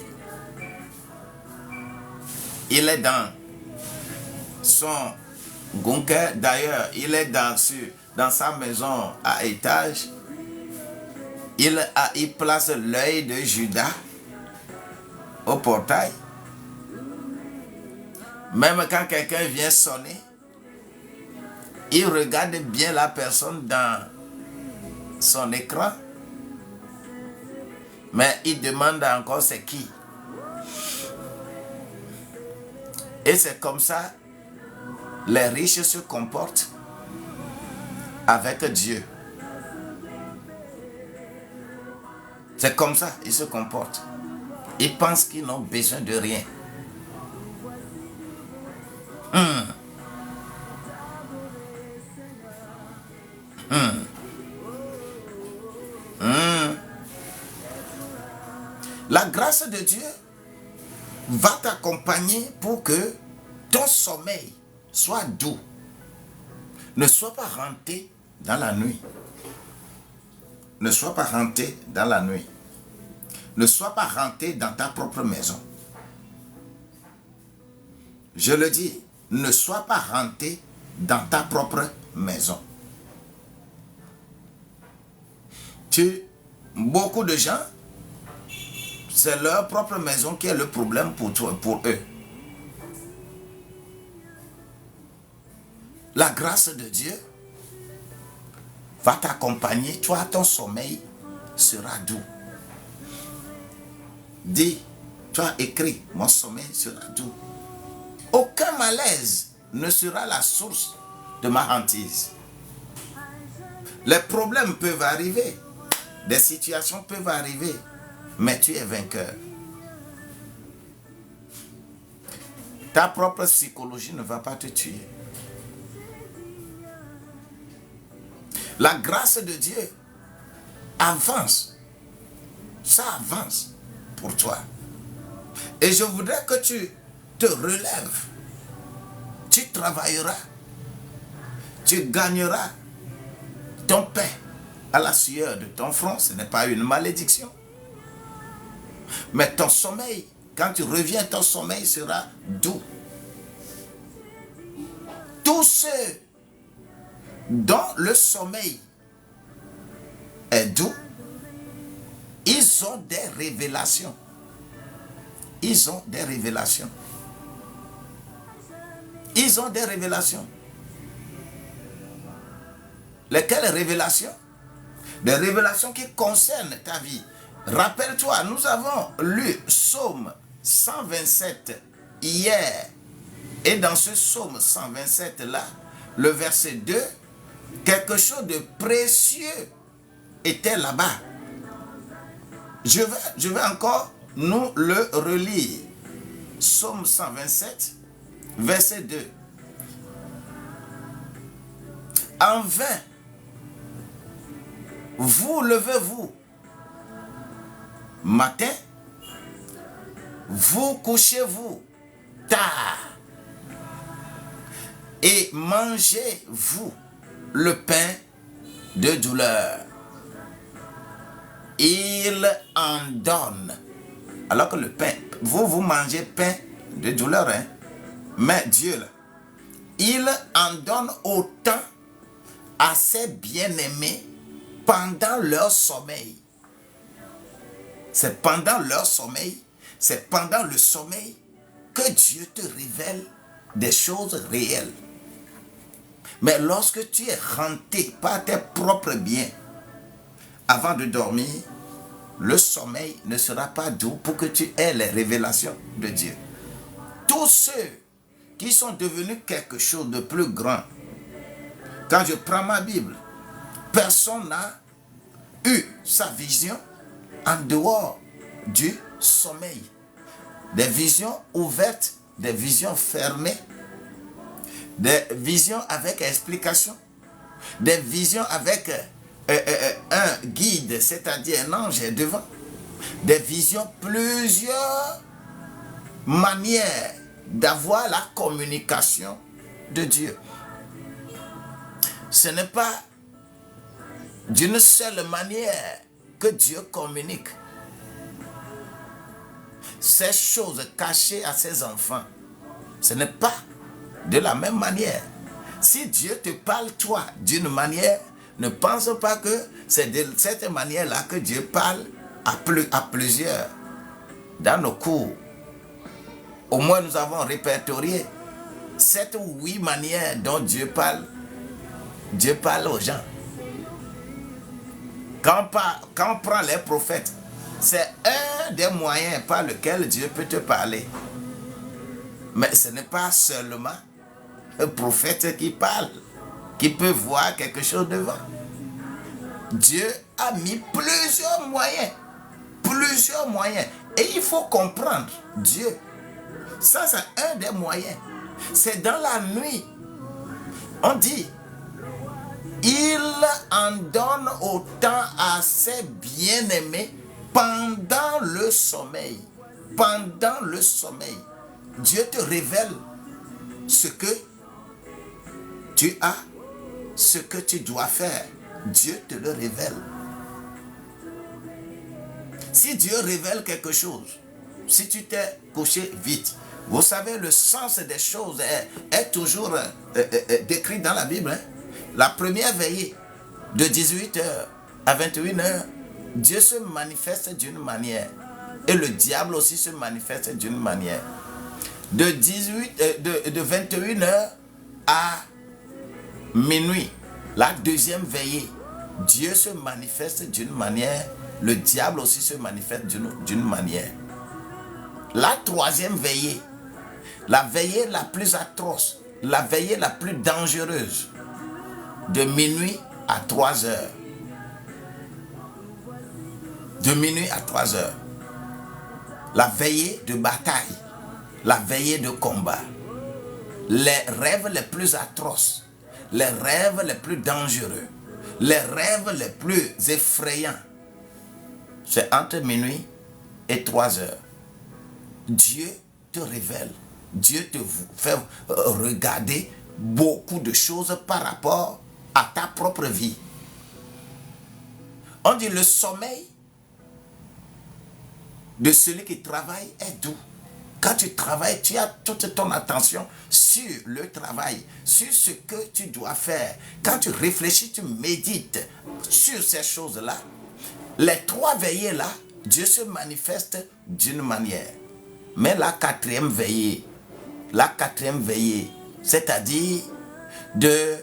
Il est dans son bunker, d'ailleurs, il est dans sa maison à étage. Il place l'œil de Judas au portail. Même quand quelqu'un vient sonner, il regarde bien la personne dans son écran, mais il demande encore c'est qui. Et c'est comme ça les riches se comportent avec Dieu. C'est comme ça ils se comportent. Ils pensent qu'ils n'ont besoin de rien. La grâce de Dieu va t'accompagner pour que ton sommeil soit doux. Ne sois pas renté dans la nuit. Ne sois pas renté dans la nuit. Ne sois pas renté dans ta propre maison. Je le dis, ne sois pas renté dans ta propre maison. Beaucoup de gens, c'est leur propre maison qui est le problème pour eux. La grâce de Dieu va t'accompagner. Toi, ton sommeil sera doux. Dis, tu as écrit, mon sommeil sera doux. Aucun malaise ne sera la source de ma hantise. Les problèmes peuvent arriver. Des situations peuvent arriver. Mais tu es vainqueur. Ta propre psychologie ne va pas te tuer. La grâce de Dieu avance. Ça avance pour toi. Et je voudrais que tu te relèves. Tu travailleras. Tu gagneras ton pain à la sueur de ton front. Ce n'est pas une malédiction. Mais ton sommeil, quand tu reviens, ton sommeil sera doux. Tous ceux dont le sommeil est doux, ils ont des révélations. Ils ont des révélations. Ils ont des révélations. Lesquelles révélations? Des révélations qui concernent ta vie. Rappelle-toi, nous avons lu Psaume 127 hier. Et dans ce Psaume 127 là, le verset 2, quelque chose de précieux était là-bas. Je vais encore nous le relire. Psaume 127, verset 2. En vain, vous levez-vous matin, vous couchez-vous tard et mangez-vous le pain de douleur. Il en donne. Alors que le pain, vous mangez pain de douleur, hein? Mais Dieu, là, il en donne autant à ses bien-aimés pendant leur sommeil. C'est pendant leur sommeil, c'est pendant le sommeil que Dieu te révèle des choses réelles. Mais lorsque tu es renté par tes propres biens, avant de dormir, le sommeil ne sera pas doux pour que tu aies les révélations de Dieu. Tous ceux qui sont devenus quelque chose de plus grand. Quand je prends ma Bible, personne n'a eu sa vision en dehors du sommeil. Des visions ouvertes, des visions fermées, des visions avec explication, des visions avec un guide, c'est-à-dire un ange devant, des visions, plusieurs manières d'avoir la communication de Dieu. Ce n'est pas d'une seule manière que Dieu communique. Ces choses cachées à ses enfants, ce n'est pas de la même manière. Si Dieu te parle toi d'une manière, ne pense pas que c'est de cette manière-là que Dieu parle à plusieurs. Dans nos cours, au moins nous avons répertorié 7 ou 8 manières dont Dieu parle aux gens. Quand on prend les prophètes, c'est un des moyens par lequel Dieu peut te parler. Mais ce n'est pas seulement un prophète qui parle, qui peut voir quelque chose devant. Dieu a mis plusieurs moyens. Et il faut comprendre Dieu. Ça, c'est un des moyens. C'est dans la nuit. On dit, il en donne autant à ses bien-aimés pendant le sommeil. Pendant le sommeil. Dieu te révèle ce que tu as, ce que tu dois faire. Dieu te le révèle. Si Dieu révèle quelque chose, si tu t'es couché vite, vous savez, le sens des choses est toujours décrit dans la Bible. Hein? La première veillée, de 18h à 21h, Dieu se manifeste d'une manière. Et le diable aussi se manifeste d'une manière. De 21h à minuit, la deuxième veillée, Dieu se manifeste d'une manière, le diable aussi se manifeste d'une manière. La troisième veillée, la veillée la plus atroce, la veillée la plus dangereuse, de minuit à 3 heures. De minuit à 3 heures. La veillée de bataille, la veillée de combat. Les rêves les plus atroces, les rêves les plus dangereux, les rêves les plus effrayants, c'est entre minuit et 3 heures. Dieu te révèle, Dieu te fait regarder beaucoup de choses par rapport à ta propre vie. On dit le sommeil de celui qui travaille est doux. Quand tu travailles, tu as toute ton attention sur le travail, sur ce que tu dois faire. Quand tu réfléchis, tu médites sur ces choses-là. Les 3 veillées-là, Dieu se manifeste d'une manière. Mais la quatrième veillée, c'est-à-dire de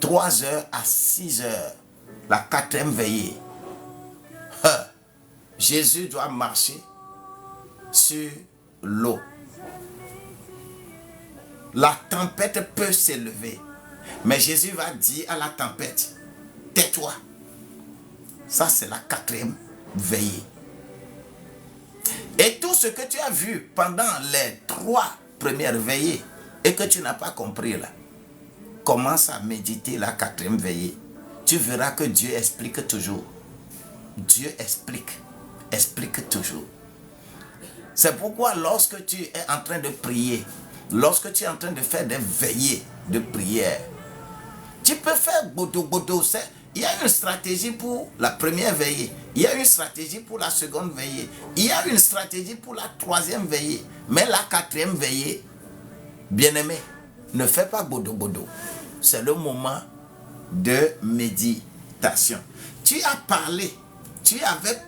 3 heures à 6 heures, la quatrième veillée, Jésus doit marcher sur l'eau. La tempête peut s'élever, mais Jésus va dire à la tempête, tais-toi. Ça, c'est la quatrième veillée. Et tout ce que tu as vu pendant les 3 premières veillées et que tu n'as pas compris là, commence à méditer la quatrième veillée. Tu verras que Dieu explique toujours. Dieu explique toujours. C'est pourquoi lorsque tu es en train de prier, lorsque tu es en train de faire des veillées de prière, tu peux faire bodo. Il y a une stratégie pour la première veillée. Il y a une stratégie pour la seconde veillée. Il y a une stratégie pour la 3e veillée. Mais la 4e veillée, bien-aimé, ne fais pas bodo. C'est le moment de méditation. Tu avais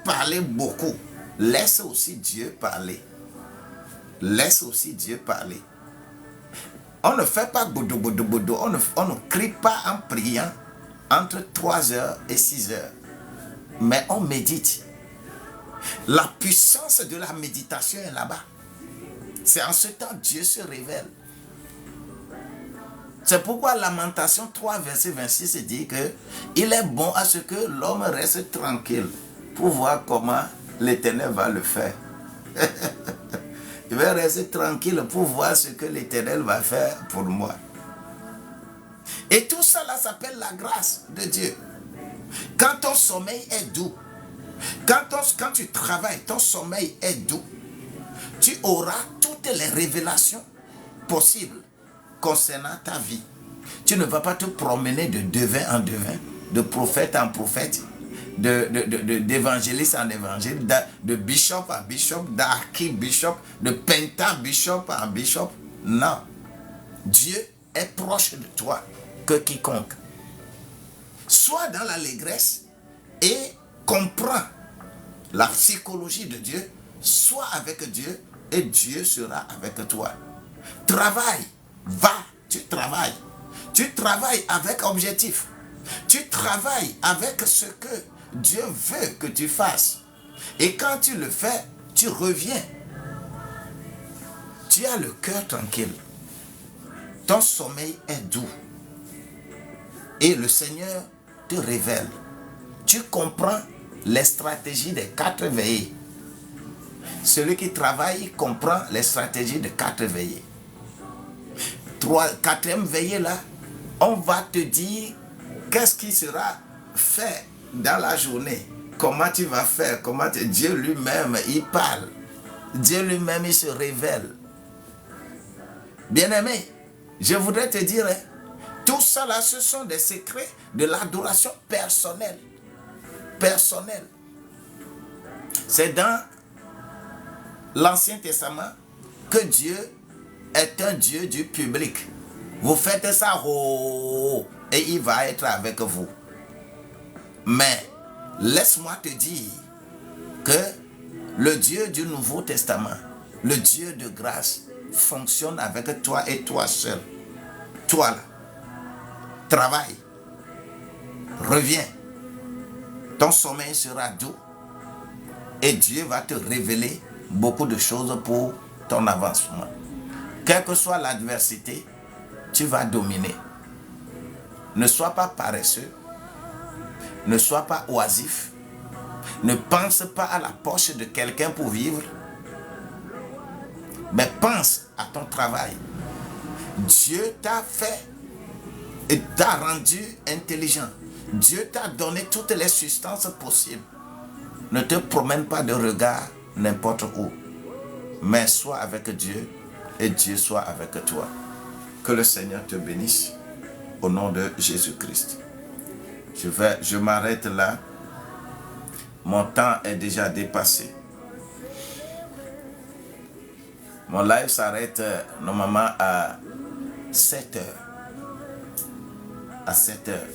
parlé beaucoup. Laisse aussi Dieu parler. On ne fait pas bodo. On ne crie pas en priant entre 3 heures et 6 heures. Mais on médite. La puissance de la méditation est là-bas. C'est en ce temps Dieu se révèle. C'est pourquoi Lamentation 3, verset 26 dit que il est bon à ce que l'homme reste tranquille pour voir comment l'Éternel va le faire. Il va rester tranquille pour voir ce que l'Éternel va faire pour moi. Et tout ça là s'appelle la grâce de Dieu. Quand ton sommeil est doux, quand tu travailles, ton sommeil est doux, tu auras toutes les révélations possibles concernant ta vie. Tu ne vas pas te promener de devin en devin, de prophète en prophète, d'évangéliste en évangéliste, de bishop en bishop, d'archibishop, de pentabishop en bishop. Non. Dieu est proche de toi que quiconque. Sois dans l'allégresse et comprends la psychologie de Dieu. Sois avec Dieu et Dieu sera avec toi. Travaille, va, tu travailles. Tu travailles avec objectif. Tu travailles avec ce que Dieu veut que tu fasses. Et quand tu le fais, tu reviens. Tu as le cœur tranquille. Ton sommeil est doux. Et le Seigneur te révèle. Tu comprends les stratégies des 4 veillées. Celui qui travaille comprend les stratégies des 4 veillées. 4e veillée là, on va te dire qu'est-ce qui sera fait dans la journée. Comment tu vas faire, Dieu lui-même, il parle. Dieu lui-même, il se révèle. Bien-aimé, je voudrais te dire, tout ça là, ce sont des secrets de l'adoration personnelle. Personnelle. C'est dans l'Ancien Testament que Dieu est un Dieu du public. Vous faites ça, et il va être avec vous. Mais, laisse-moi te dire que le Dieu du Nouveau Testament, le Dieu de grâce, fonctionne avec toi et toi seul. Toi là, travaille, reviens. Ton sommeil sera doux et Dieu va te révéler beaucoup de choses pour ton avancement. Quelle que soit l'adversité, tu vas dominer. Ne sois pas paresseux. Ne sois pas oisif. Ne pense pas à la poche de quelqu'un pour vivre. Mais pense à ton travail. Dieu t'a fait et t'a rendu intelligent. Dieu t'a donné toutes les substances possibles. Ne te promène pas de regard n'importe où. Mais sois avec Dieu et Dieu soit avec toi. Que le Seigneur te bénisse au nom de Jésus-Christ. Je m'arrête là. Mon temps est déjà dépassé. Mon live s'arrête normalement à 7 heures. À 7 heures.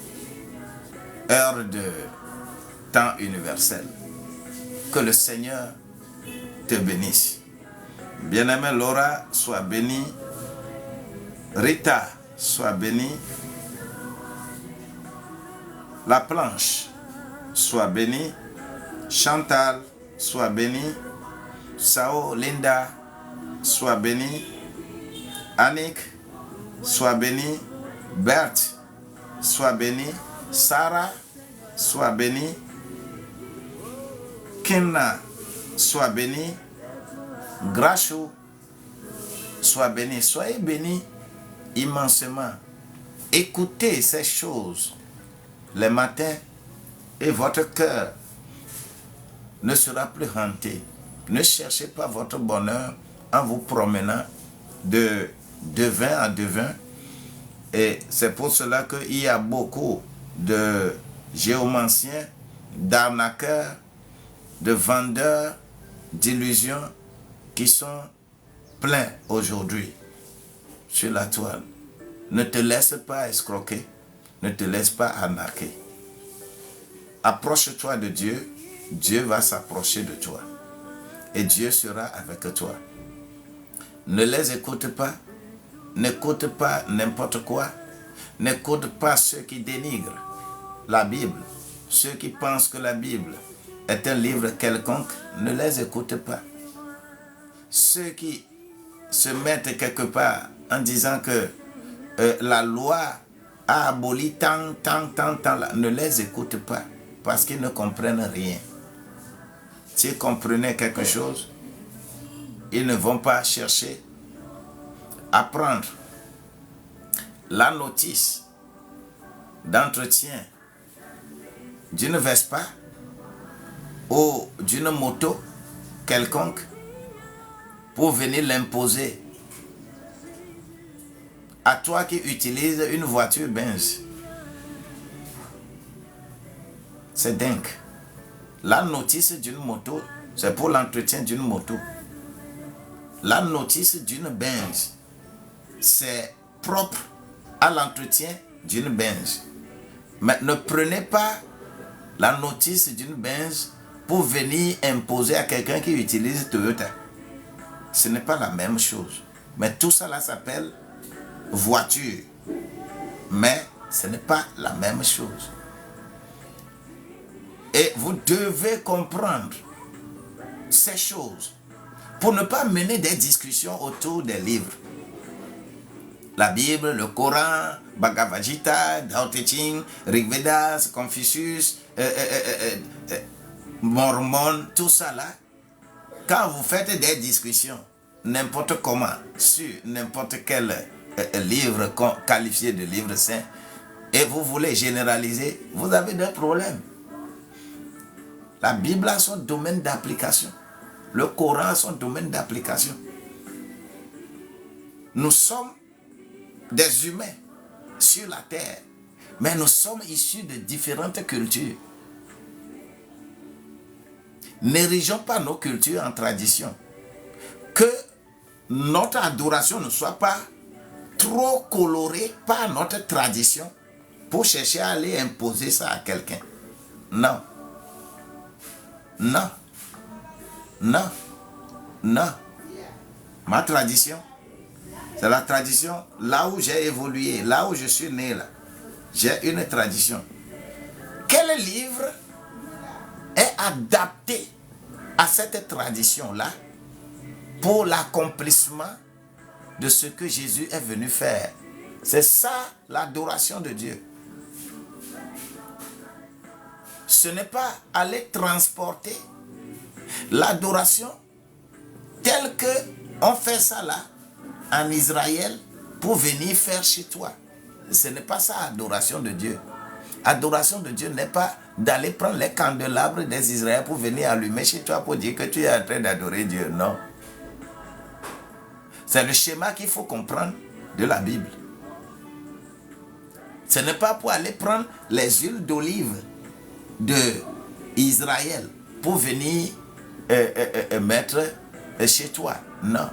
Heure de temps universel. Que le Seigneur te bénisse. Bien-aimée Laura, sois bénie. Rita, sois bénie. La Planche, sois bénie. Chantal, sois bénie. Sao, Linda, sois bénie. Annick, sois bénie. Berthe, sois bénie. Sarah, sois bénie. Kinna, sois bénie. Grachou, sois bénie. Soyez bénis immensément. Écoutez ces choses les matins et votre cœur ne sera plus hanté. Ne cherchez pas votre bonheur en vous promenant de devin en devin. Et c'est pour cela qu'il y a beaucoup de géomanciens, d'arnaqueurs, de vendeurs d'illusions qui sont pleins aujourd'hui sur la toile. Ne te laisse pas escroquer, ne te laisse pas arnaquer. Approche-toi de Dieu, Dieu va s'approcher de toi. Et Dieu sera avec toi. Ne les écoute pas, n'écoute pas n'importe quoi, n'écoute pas ceux qui dénigrent la Bible, ceux qui pensent que la Bible est un livre quelconque, ne les écoute pas. Ceux qui se mettent quelque part en disant que la loi a aboli tant, là. Ne les écoute pas parce qu'ils ne comprennent rien. S'ils comprenaient quelque chose, ils ne vont pas chercher à prendre la notice d'entretien d'une Vespa ou d'une moto quelconque pour venir l'imposer à toi qui utilises une voiture Benz. C'est dingue. La notice d'une moto, c'est pour l'entretien d'une moto. La notice d'une Benz, c'est propre à l'entretien d'une Benz. Mais ne prenez pas la notice d'une Benz pour venir imposer à quelqu'un qui utilise Toyota. Ce n'est pas la même chose. Mais tout ça là s'appelle voiture. Mais ce n'est pas la même chose. Et vous devez comprendre ces choses pour ne pas mener des discussions autour des livres. La Bible, le Coran, Bhagavad Gita, Tao Te Ching, Rig Vedas, Confucius, Mormon, tout ça là. Quand vous faites des discussions, n'importe comment, sur n'importe quel livre qualifié de livre saint, et vous voulez généraliser, vous avez des problèmes. La Bible a son domaine d'application. Le Coran a son domaine d'application. Nous sommes des humains sur la terre, mais nous sommes issus de différentes cultures. N'érigeons pas nos cultures en tradition. Que notre adoration ne soit pas trop colorée par notre tradition pour chercher à aller imposer ça à quelqu'un. Non. Non. Non. Non. Ma tradition, c'est la tradition là où j'ai évolué, là où je suis né là. J'ai une tradition. Quel livre est adapté à cette tradition-là pour l'accomplissement de ce que Jésus est venu faire? C'est ça l'adoration de Dieu. Ce n'est pas aller transporter l'adoration telle que on fait ça là en Israël pour venir faire chez toi. Ce n'est pas ça l'adoration de Dieu. Adoration de Dieu n'est pas d'aller prendre les candélabres des Israéliens pour venir allumer chez toi pour dire que tu es en train d'adorer Dieu. Non. C'est le schéma qu'il faut comprendre de la Bible. Ce n'est pas pour aller prendre les huiles d'olive de Israël pour venir mettre chez toi. Non.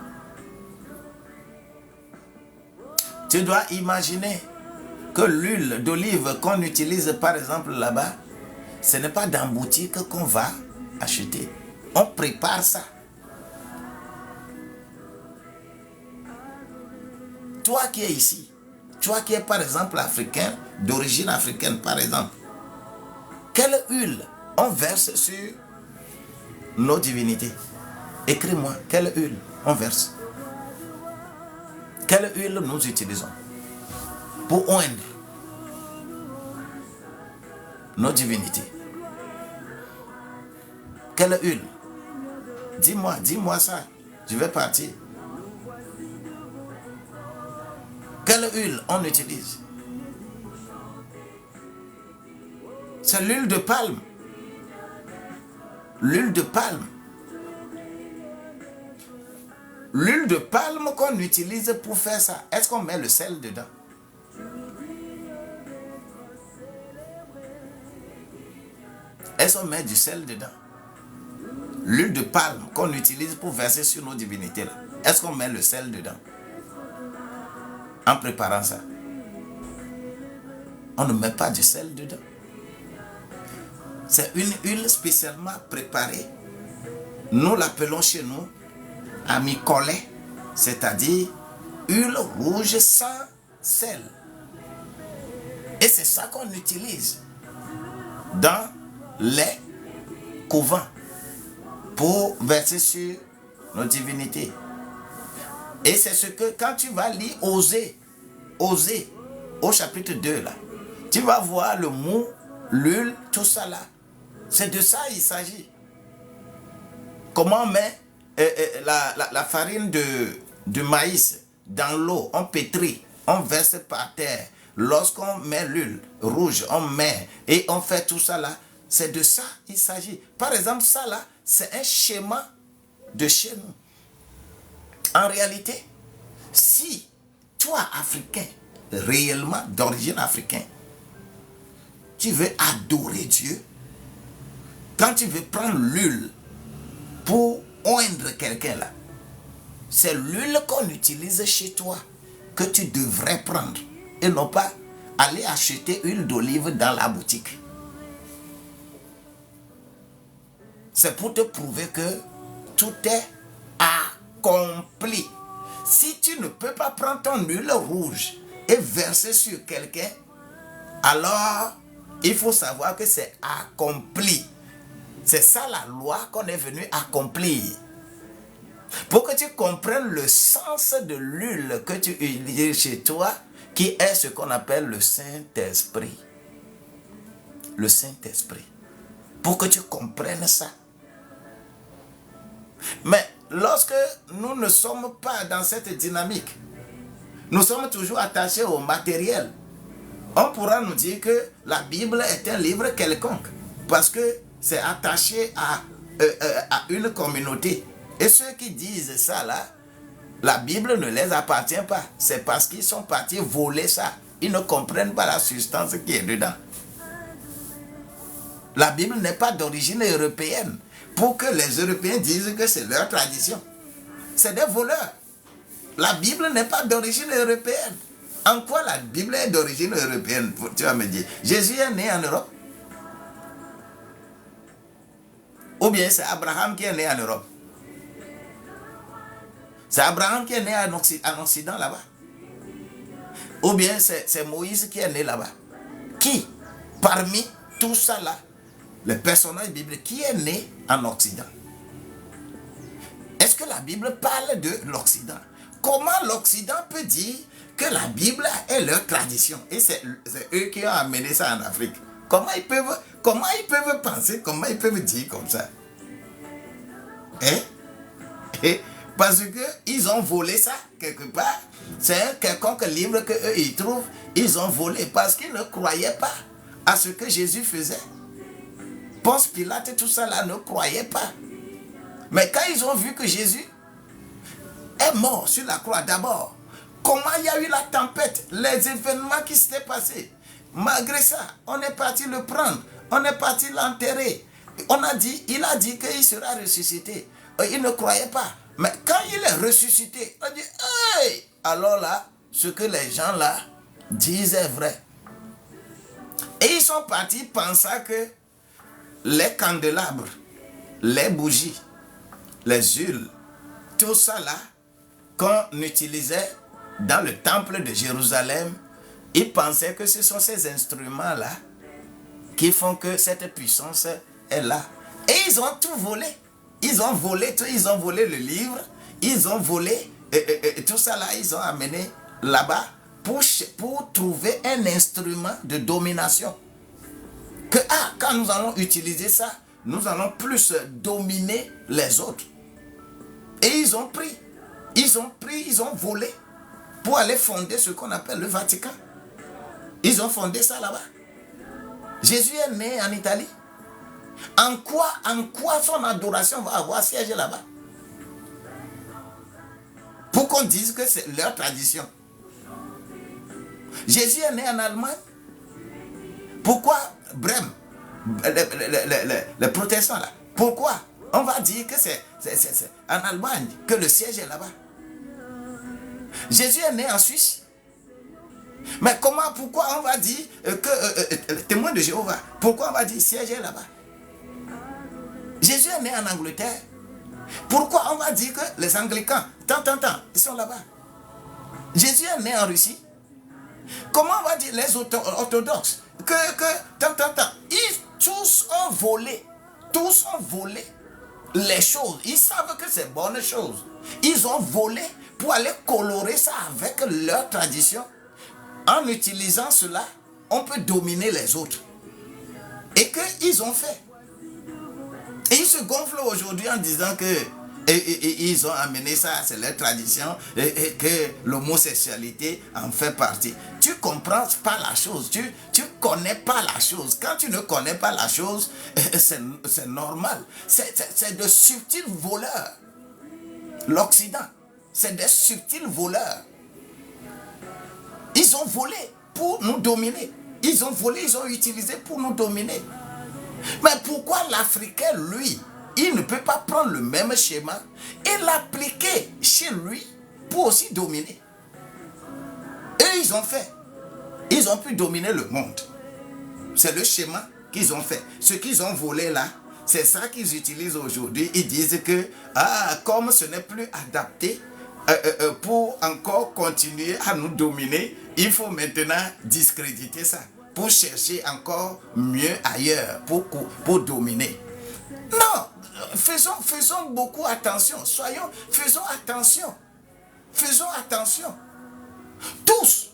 Tu dois imaginer que l'huile d'olive qu'on utilise par exemple là-bas, ce n'est pas dans boutique qu'on va acheter. On prépare ça. Toi qui es ici, toi qui es par exemple africain, d'origine africaine par exemple, quelle huile on verse sur nos divinités? Écris-moi, quelle huile on verse? Quelle huile nous utilisons pour oindre nos divinités? Quelle huile? Dis-moi ça, je vais partir. Quelle huile on utilise? C'est l'huile de palme. L'huile de palme. L'huile de palme qu'on utilise pour faire ça, est-ce qu'on met le sel dedans? Est-ce qu'on met du sel dedans? L'huile de palme qu'on utilise pour verser sur nos divinités, là, est-ce qu'on met le sel dedans? En préparant ça. On ne met pas du sel dedans. C'est une huile spécialement préparée. Nous l'appelons chez nous amicolet, c'est-à-dire huile rouge sans sel. Et c'est ça qu'on utilise dans les couvents pour verser sur nos divinités. Et c'est ce que quand tu vas lire Osée, Osée, au chapitre 2, là, tu vas voir le mou, l'huile, tout ça là. C'est de ça il s'agit. Comment on met la farine de maïs dans l'eau, on pétrit, on verse par terre. Lorsqu'on met l'huile rouge, on met et on fait tout ça là. C'est de ça il s'agit. Par exemple, ça là, c'est un schéma de chez nous. En réalité, si toi, Africain, réellement d'origine africaine, tu veux adorer Dieu, quand tu veux prendre l'huile pour oindre quelqu'un là, c'est l'huile qu'on utilise chez toi que tu devrais prendre et non pas aller acheter huile d'olive dans la boutique. C'est pour te prouver que tout est accompli. Si tu ne peux pas prendre ton huile rouge et verser sur quelqu'un, alors il faut savoir que c'est accompli. C'est ça la loi qu'on est venu accomplir. Pour que tu comprennes le sens de l'huile que tu utilises chez toi, qui est ce qu'on appelle le Saint-Esprit. Le Saint-Esprit. Pour que tu comprennes ça. Mais lorsque nous ne sommes pas dans cette dynamique, nous sommes toujours attachés au matériel. On pourra nous dire que la Bible est un livre quelconque, parce que c'est attaché à une communauté. Et ceux qui disent ça là, la Bible ne les appartient pas. C'est parce qu'ils sont partis voler ça. Ils ne comprennent pas la substance qui est dedans. La Bible n'est pas d'origine européenne. Pour que les Européens disent que c'est leur tradition. C'est des voleurs. La Bible n'est pas d'origine européenne. En quoi la Bible est d'origine européenne? Tu vas me dire, Jésus est né en Europe? Ou bien c'est Abraham qui est né en Europe? C'est Abraham qui est né en Occident là-bas? Ou bien c'est Moïse qui est né là-bas? Qui, parmi tout ça là, les personnages bibliques, qui est né en Occident? Est-ce que la Bible parle de l'Occident? Comment l'Occident peut dire que la Bible est leur tradition? Et c'est eux qui ont amené ça en Afrique. Comment ils peuvent penser, comment ils peuvent dire comme ça? Parce qu'ils ont volé ça quelque part. C'est un quelconque livre qu'eux ils trouvent. Ils ont volé parce qu'ils ne croyaient pas à ce que Jésus faisait. Ponce Pilate et tout ça là ne croyaient pas. Mais quand ils ont vu que Jésus est mort sur la croix d'abord, comment il y a eu la tempête, les événements qui s'étaient passés, malgré ça, on est parti le prendre, on est parti l'enterrer. Il a dit qu'il sera ressuscité. Il ne croyait pas. Mais quand il est ressuscité, on dit, hey! Alors là, ce que les gens là disent est vrai. Et ils sont partis pensant que les candélabres, les bougies, les huiles, tout ça là, qu'on utilisait dans le temple de Jérusalem, ils pensaient que ce sont ces instruments-là qui font que cette puissance est là. Et ils ont tout volé. Ils ont volé tout, ils ont volé le livre, ils ont volé tout ça là, ils ont amené là-bas pour trouver un instrument de domination. Que quand nous allons utiliser ça, nous allons plus dominer les autres. Et ils ont volé pour aller fonder ce qu'on appelle le Vatican. Ils ont fondé ça là-bas. Jésus est né en Italie. En quoi son adoration va avoir siège là-bas? Pour qu'on dise que c'est leur tradition. Jésus est né en Allemagne. Pourquoi Brême, les protestants là, pourquoi on va dire que c'est en Allemagne que le siège est là-bas? Jésus est né en Suisse. Mais pourquoi on va dire que témoin de Jéhovah, pourquoi on va dire siège est là-bas? Jésus est né en Angleterre. Pourquoi on va dire que les Anglicans, ils sont là-bas? Jésus est né en Russie. Comment on va dire les orthodoxes ils tous ont volé les choses. Ils savent que c'est bonne chose. Ils ont volé pour aller colorer ça avec leur tradition, en utilisant cela, on peut dominer les autres. Et qu'ils ont fait. Et ils se gonflent aujourd'hui en disant que ils ont amené ça, c'est leur tradition, et que l'homosexualité en fait partie. Tu comprends pas la chose, tu connais pas la chose. Quand tu ne connais pas la chose, c'est normal. C'est de subtils voleurs. L'Occident, c'est des subtils voleurs. Ils ont volé pour nous dominer. Ils ont volé, ils ont utilisé pour nous dominer. Mais pourquoi l'Africain, lui, il ne peut pas prendre le même schéma et l'appliquer chez lui pour aussi dominer? Eux, ils ont fait. Ils ont pu dominer le monde. C'est le schéma qu'ils ont fait. Ce qu'ils ont volé là, c'est ça qu'ils utilisent aujourd'hui. Ils disent que, comme ce n'est plus adapté pour encore continuer à nous dominer, il faut maintenant discréditer ça pour chercher encore mieux ailleurs pour dominer. Non, faisons beaucoup attention. Faisons attention. Faisons attention. Tous,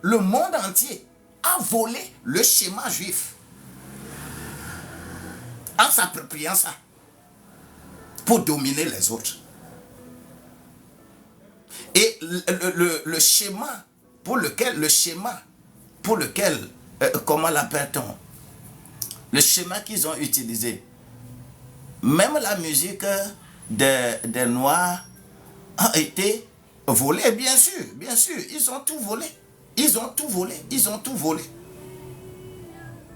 le monde entier a volé le schéma juif en s'appropriant ça pour dominer les autres. Et le schéma pour lequel, comment l'appelle-t-on? Le schéma qu'ils ont utilisé, même la musique des Noirs a été volée, bien sûr, ils ont tout volé. Ils ont tout volé.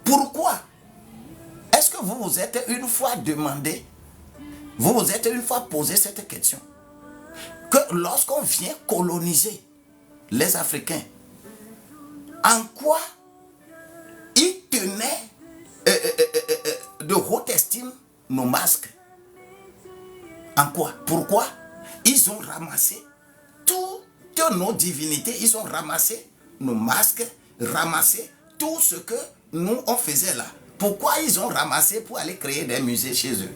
Pourquoi? Est-ce que vous vous êtes une fois demandé, vous vous êtes une fois posé cette question, que lorsqu'on vient coloniser les Africains, en quoi ils tenaient de haute estime nos masques? En quoi? Pourquoi? Ils ont ramassé toutes nos divinités, ils ont ramassé nos masques, ramassé tout ce que nous on faisait là. Pourquoi ils ont ramassé pour aller créer des musées chez eux?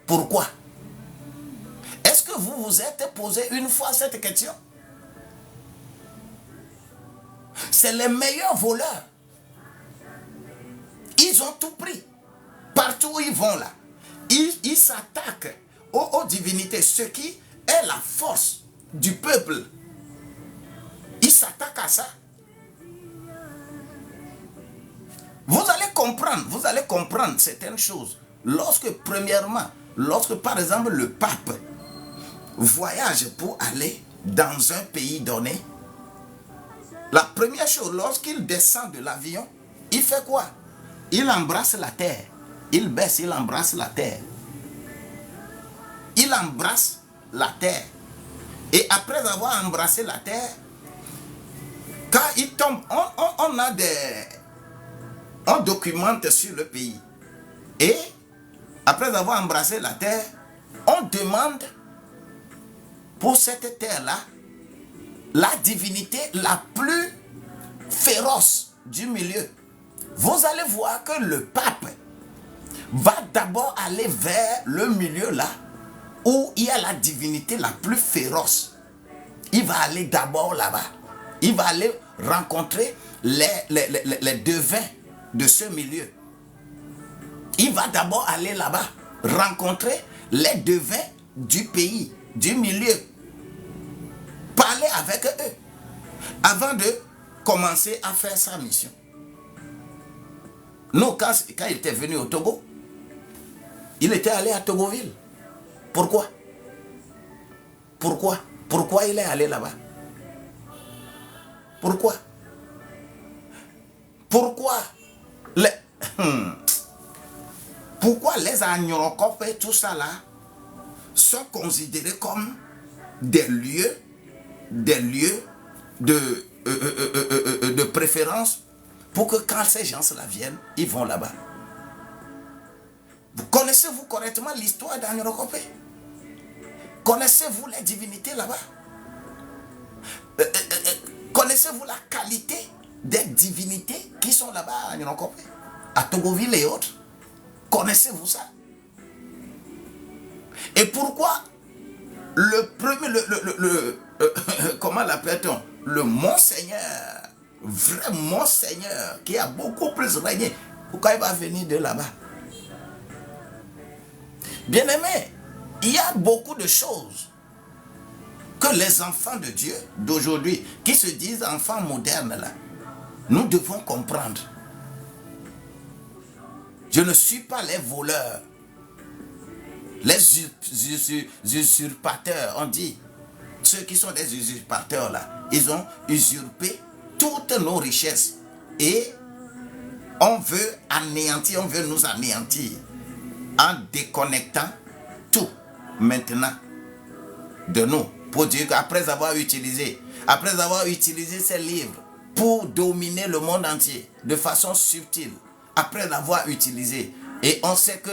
Pourquoi? Est-ce que vous vous êtes posé une fois cette question? C'est les meilleurs voleurs. Ils ont tout pris. Partout où ils vont là. Ils s'attaquent aux divinités. Ce qui est la force du peuple. Ils s'attaquent à ça. Vous allez comprendre certaines choses. Lorsque par exemple le pape voyage pour aller dans un pays donné, la première chose, lorsqu'il descend de l'avion, il fait quoi? Il embrasse la terre. Il baisse, il embrasse la terre. Il embrasse la terre. Et après avoir embrassé la terre, quand il tombe, on documente sur le pays. Et après avoir embrassé la terre, on demande pour cette terre-là la divinité la plus féroce du milieu. Vous allez voir que le pape va d'abord aller vers le milieu là où il y a la divinité la plus féroce. Il va aller d'abord là-bas. Il va aller rencontrer les devins de ce milieu. Il va d'abord aller là-bas, rencontrer les devins du pays, du milieu. Parler avec eux avant de commencer à faire sa mission. Nous, quand il était venu au Togo, il était allé à Togoville. Pourquoi? Pourquoi il est allé là-bas? Pourquoi les Agnorokop et tout ça là sont considérés comme des lieux de préférence pour que quand ces gens-là viennent, ils vont là-bas. Connaissez-vous correctement l'histoire d'Agnorokopé? Connaissez-vous les divinités là-bas? Connaissez-vous la qualité des divinités qui sont là-bas à Agnorokopé, à Togoville et autres? Connaissez-vous ça? Et pourquoi comment l'appelle-t-on? Le Monseigneur, vrai Monseigneur, qui a beaucoup plus régné. Pourquoi il va venir de là-bas? Bien-aimé, il y a beaucoup de choses que les enfants de Dieu d'aujourd'hui, qui se disent enfants modernes là, nous devons comprendre. Je ne suis pas les voleurs, les usurpateurs, on dit. Ceux qui sont des usurpateurs là, ils ont usurpé toutes nos richesses. Et on veut anéantir, on veut nous anéantir en déconnectant tout maintenant de nous. Pour dire qu'après avoir utilisé ces livres pour dominer le monde entier de façon subtile, après l'avoir utilisé, et on sait que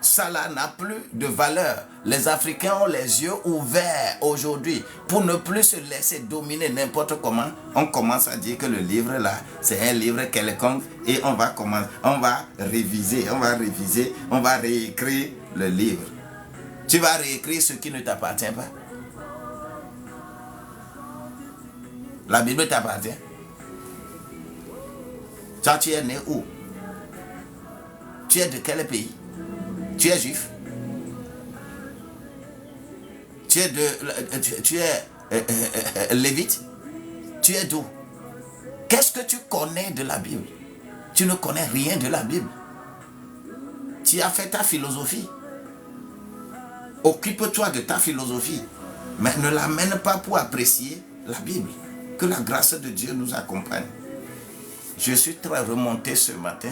ça là n'a plus de valeur. Les Africains ont les yeux ouverts aujourd'hui pour ne plus se laisser dominer n'importe comment. On commence à dire que le livre là, c'est un livre quelconque et on va réviser, on va réécrire le livre. Tu vas réécrire ce qui ne t'appartient pas. La Bible t'appartient. Toi, tu es né où? Tu es de quel pays? Tu es juif? Tu es lévite? Tu es d'où? Qu'est-ce que tu connais de la Bible? Tu ne connais rien de la Bible. Tu as fait ta philosophie. Occupe-toi de ta philosophie, mais ne l'amène pas pour apprécier la Bible. Que la grâce de Dieu nous accompagne. Je suis très remonté ce matin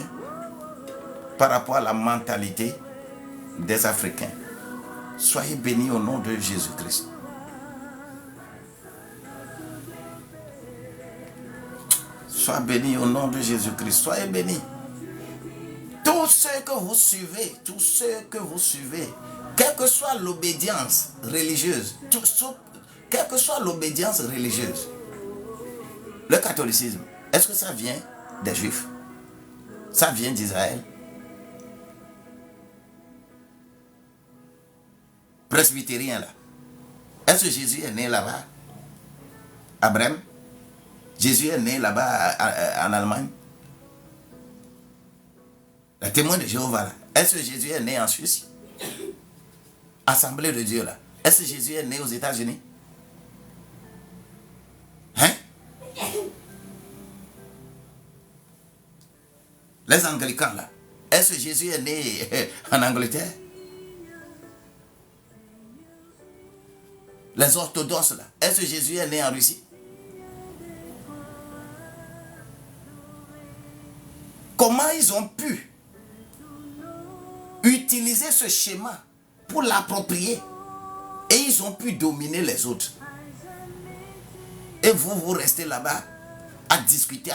par rapport à la mentalité des Africains. Soyez bénis au nom de Jésus-Christ. Soyez bénis au nom de Jésus-Christ. Soyez bénis. Tous ceux que vous suivez, quelle que soit l'obédience religieuse, quelle que soit l'obédience religieuse, le catholicisme, est-ce que ça vient des Juifs? Ça vient d'Israël? Presbytérien là, est-ce que Jésus est né là-bas? À Brême? Jésus est né là-bas en Allemagne? Le témoin de Jéhovah là, est-ce que Jésus est né en Suisse? Assemblée de Dieu là, est-ce que Jésus est né aux États-Unis? Hein? Les Anglicans là, est-ce que Jésus est né en Angleterre? Les orthodoxes là, est-ce que Jésus est né en Russie? Comment ils ont pu utiliser ce schéma pour l'approprier et ils ont pu dominer les autres? Et vous restez là-bas à discuter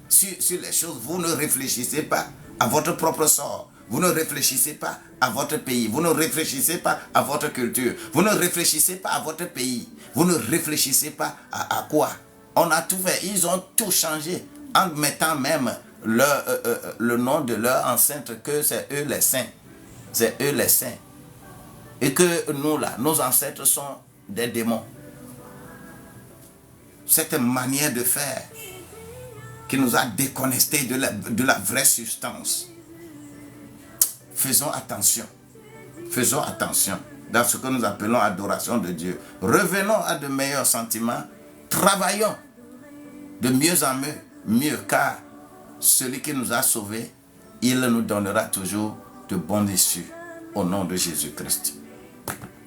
sur les choses. Vous ne réfléchissez pas à votre propre sort. Vous ne réfléchissez pas à votre pays. Vous ne réfléchissez pas à votre culture. Vous ne réfléchissez pas à votre pays. Vous ne réfléchissez pas à quoi? On a tout fait. Ils ont tout changé en mettant même le nom de leur ancêtre, que c'est eux les saints. C'est eux les saints. Et que nous là, nos ancêtres sont des démons. Cette manière de faire qui nous a déconnectés de la vraie substance. Faisons attention. Faisons attention dans ce que nous appelons adoration de Dieu. Revenons à de meilleurs sentiments. Travaillons de mieux en mieux, car celui qui nous a sauvés, il nous donnera toujours de bonnes issues au nom de Jésus-Christ.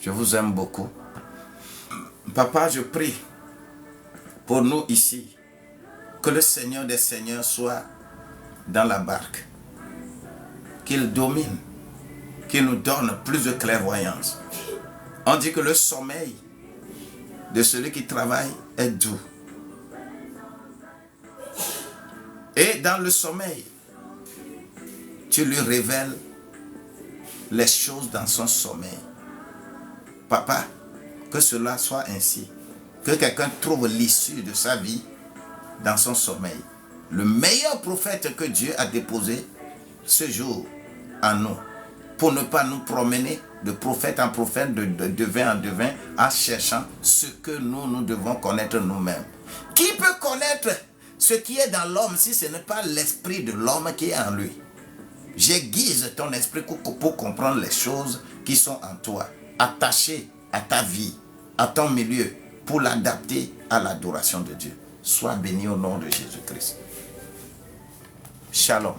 Je vous aime beaucoup. Papa, je prie pour nous ici, que le Seigneur des Seigneurs soit dans la barque, qu'il domine, qu'il nous donne plus de clairvoyance. On dit que le sommeil de celui qui travaille est doux. Et dans le sommeil, tu lui révèles les choses dans son sommeil. Papa, que cela soit ainsi. Que quelqu'un trouve l'issue de sa vie dans son sommeil. Le meilleur prophète que Dieu a déposé ce jour en nous, pour ne pas nous promener de prophète en prophète, de devin en devin, en cherchant ce que nous devons connaître nous-mêmes. Qui peut connaître ce qui est dans l'homme si ce n'est pas l'esprit de l'homme qui est en lui? J'aiguise ton esprit pour comprendre les choses qui sont en toi, attachées à ta vie, à ton milieu, pour l'adapter à l'adoration de Dieu. Sois béni au nom de Jésus-Christ. Shalom.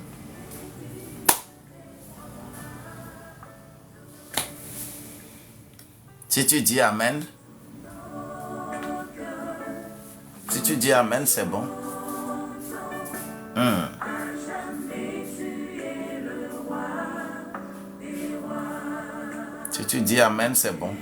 Si tu dis Amen, c'est bon. Si tu dis Amen, c'est bon.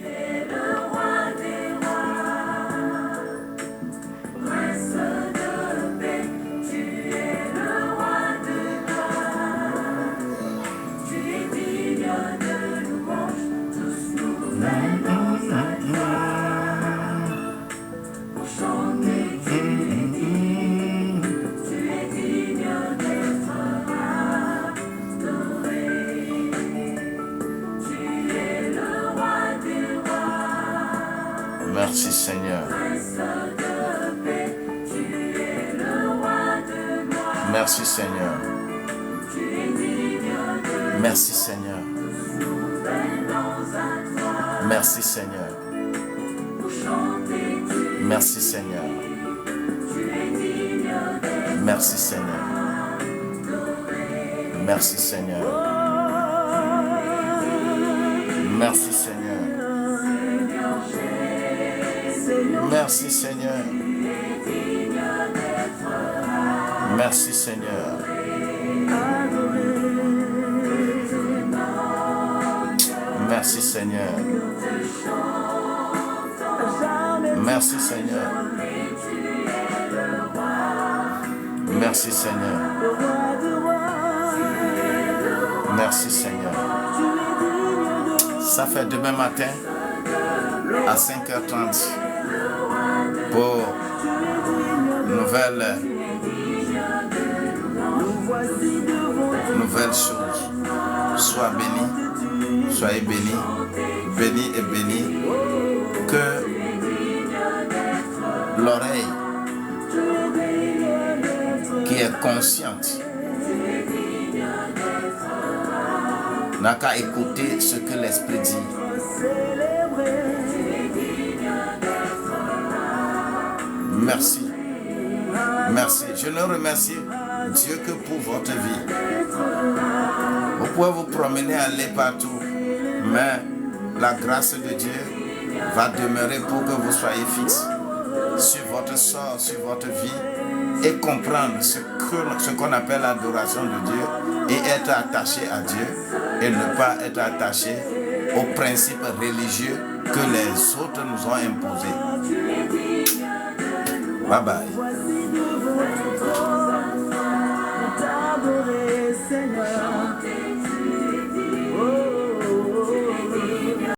Merci Seigneur. Merci Seigneur. Merci Seigneur. Merci Seigneur. Merci Seigneur. Merci Seigneur. Merci Seigneur. Merci Seigneur. Merci Seigneur. Merci Seigneur. Merci Seigneur. Merci Seigneur. Merci Seigneur. Merci Seigneur. Ça fait demain matin à 5h30 pour nouvelle chose. Sois béni, soyez béni, béni et béni. Que l'oreille qui est consciente n'a qu'à écouter ce que l'Esprit dit. Merci. Merci. Je ne remercie Dieu que pour votre vie. Vous pouvez vous promener, aller partout, mais la grâce de Dieu va demeurer pour que vous soyez fixe sur votre sort, sur votre vie et comprendre ce qu'on appelle l'adoration de Dieu et être attaché à Dieu et ne pas être attaché aux principes religieux que les autres nous ont imposés. Bye bye.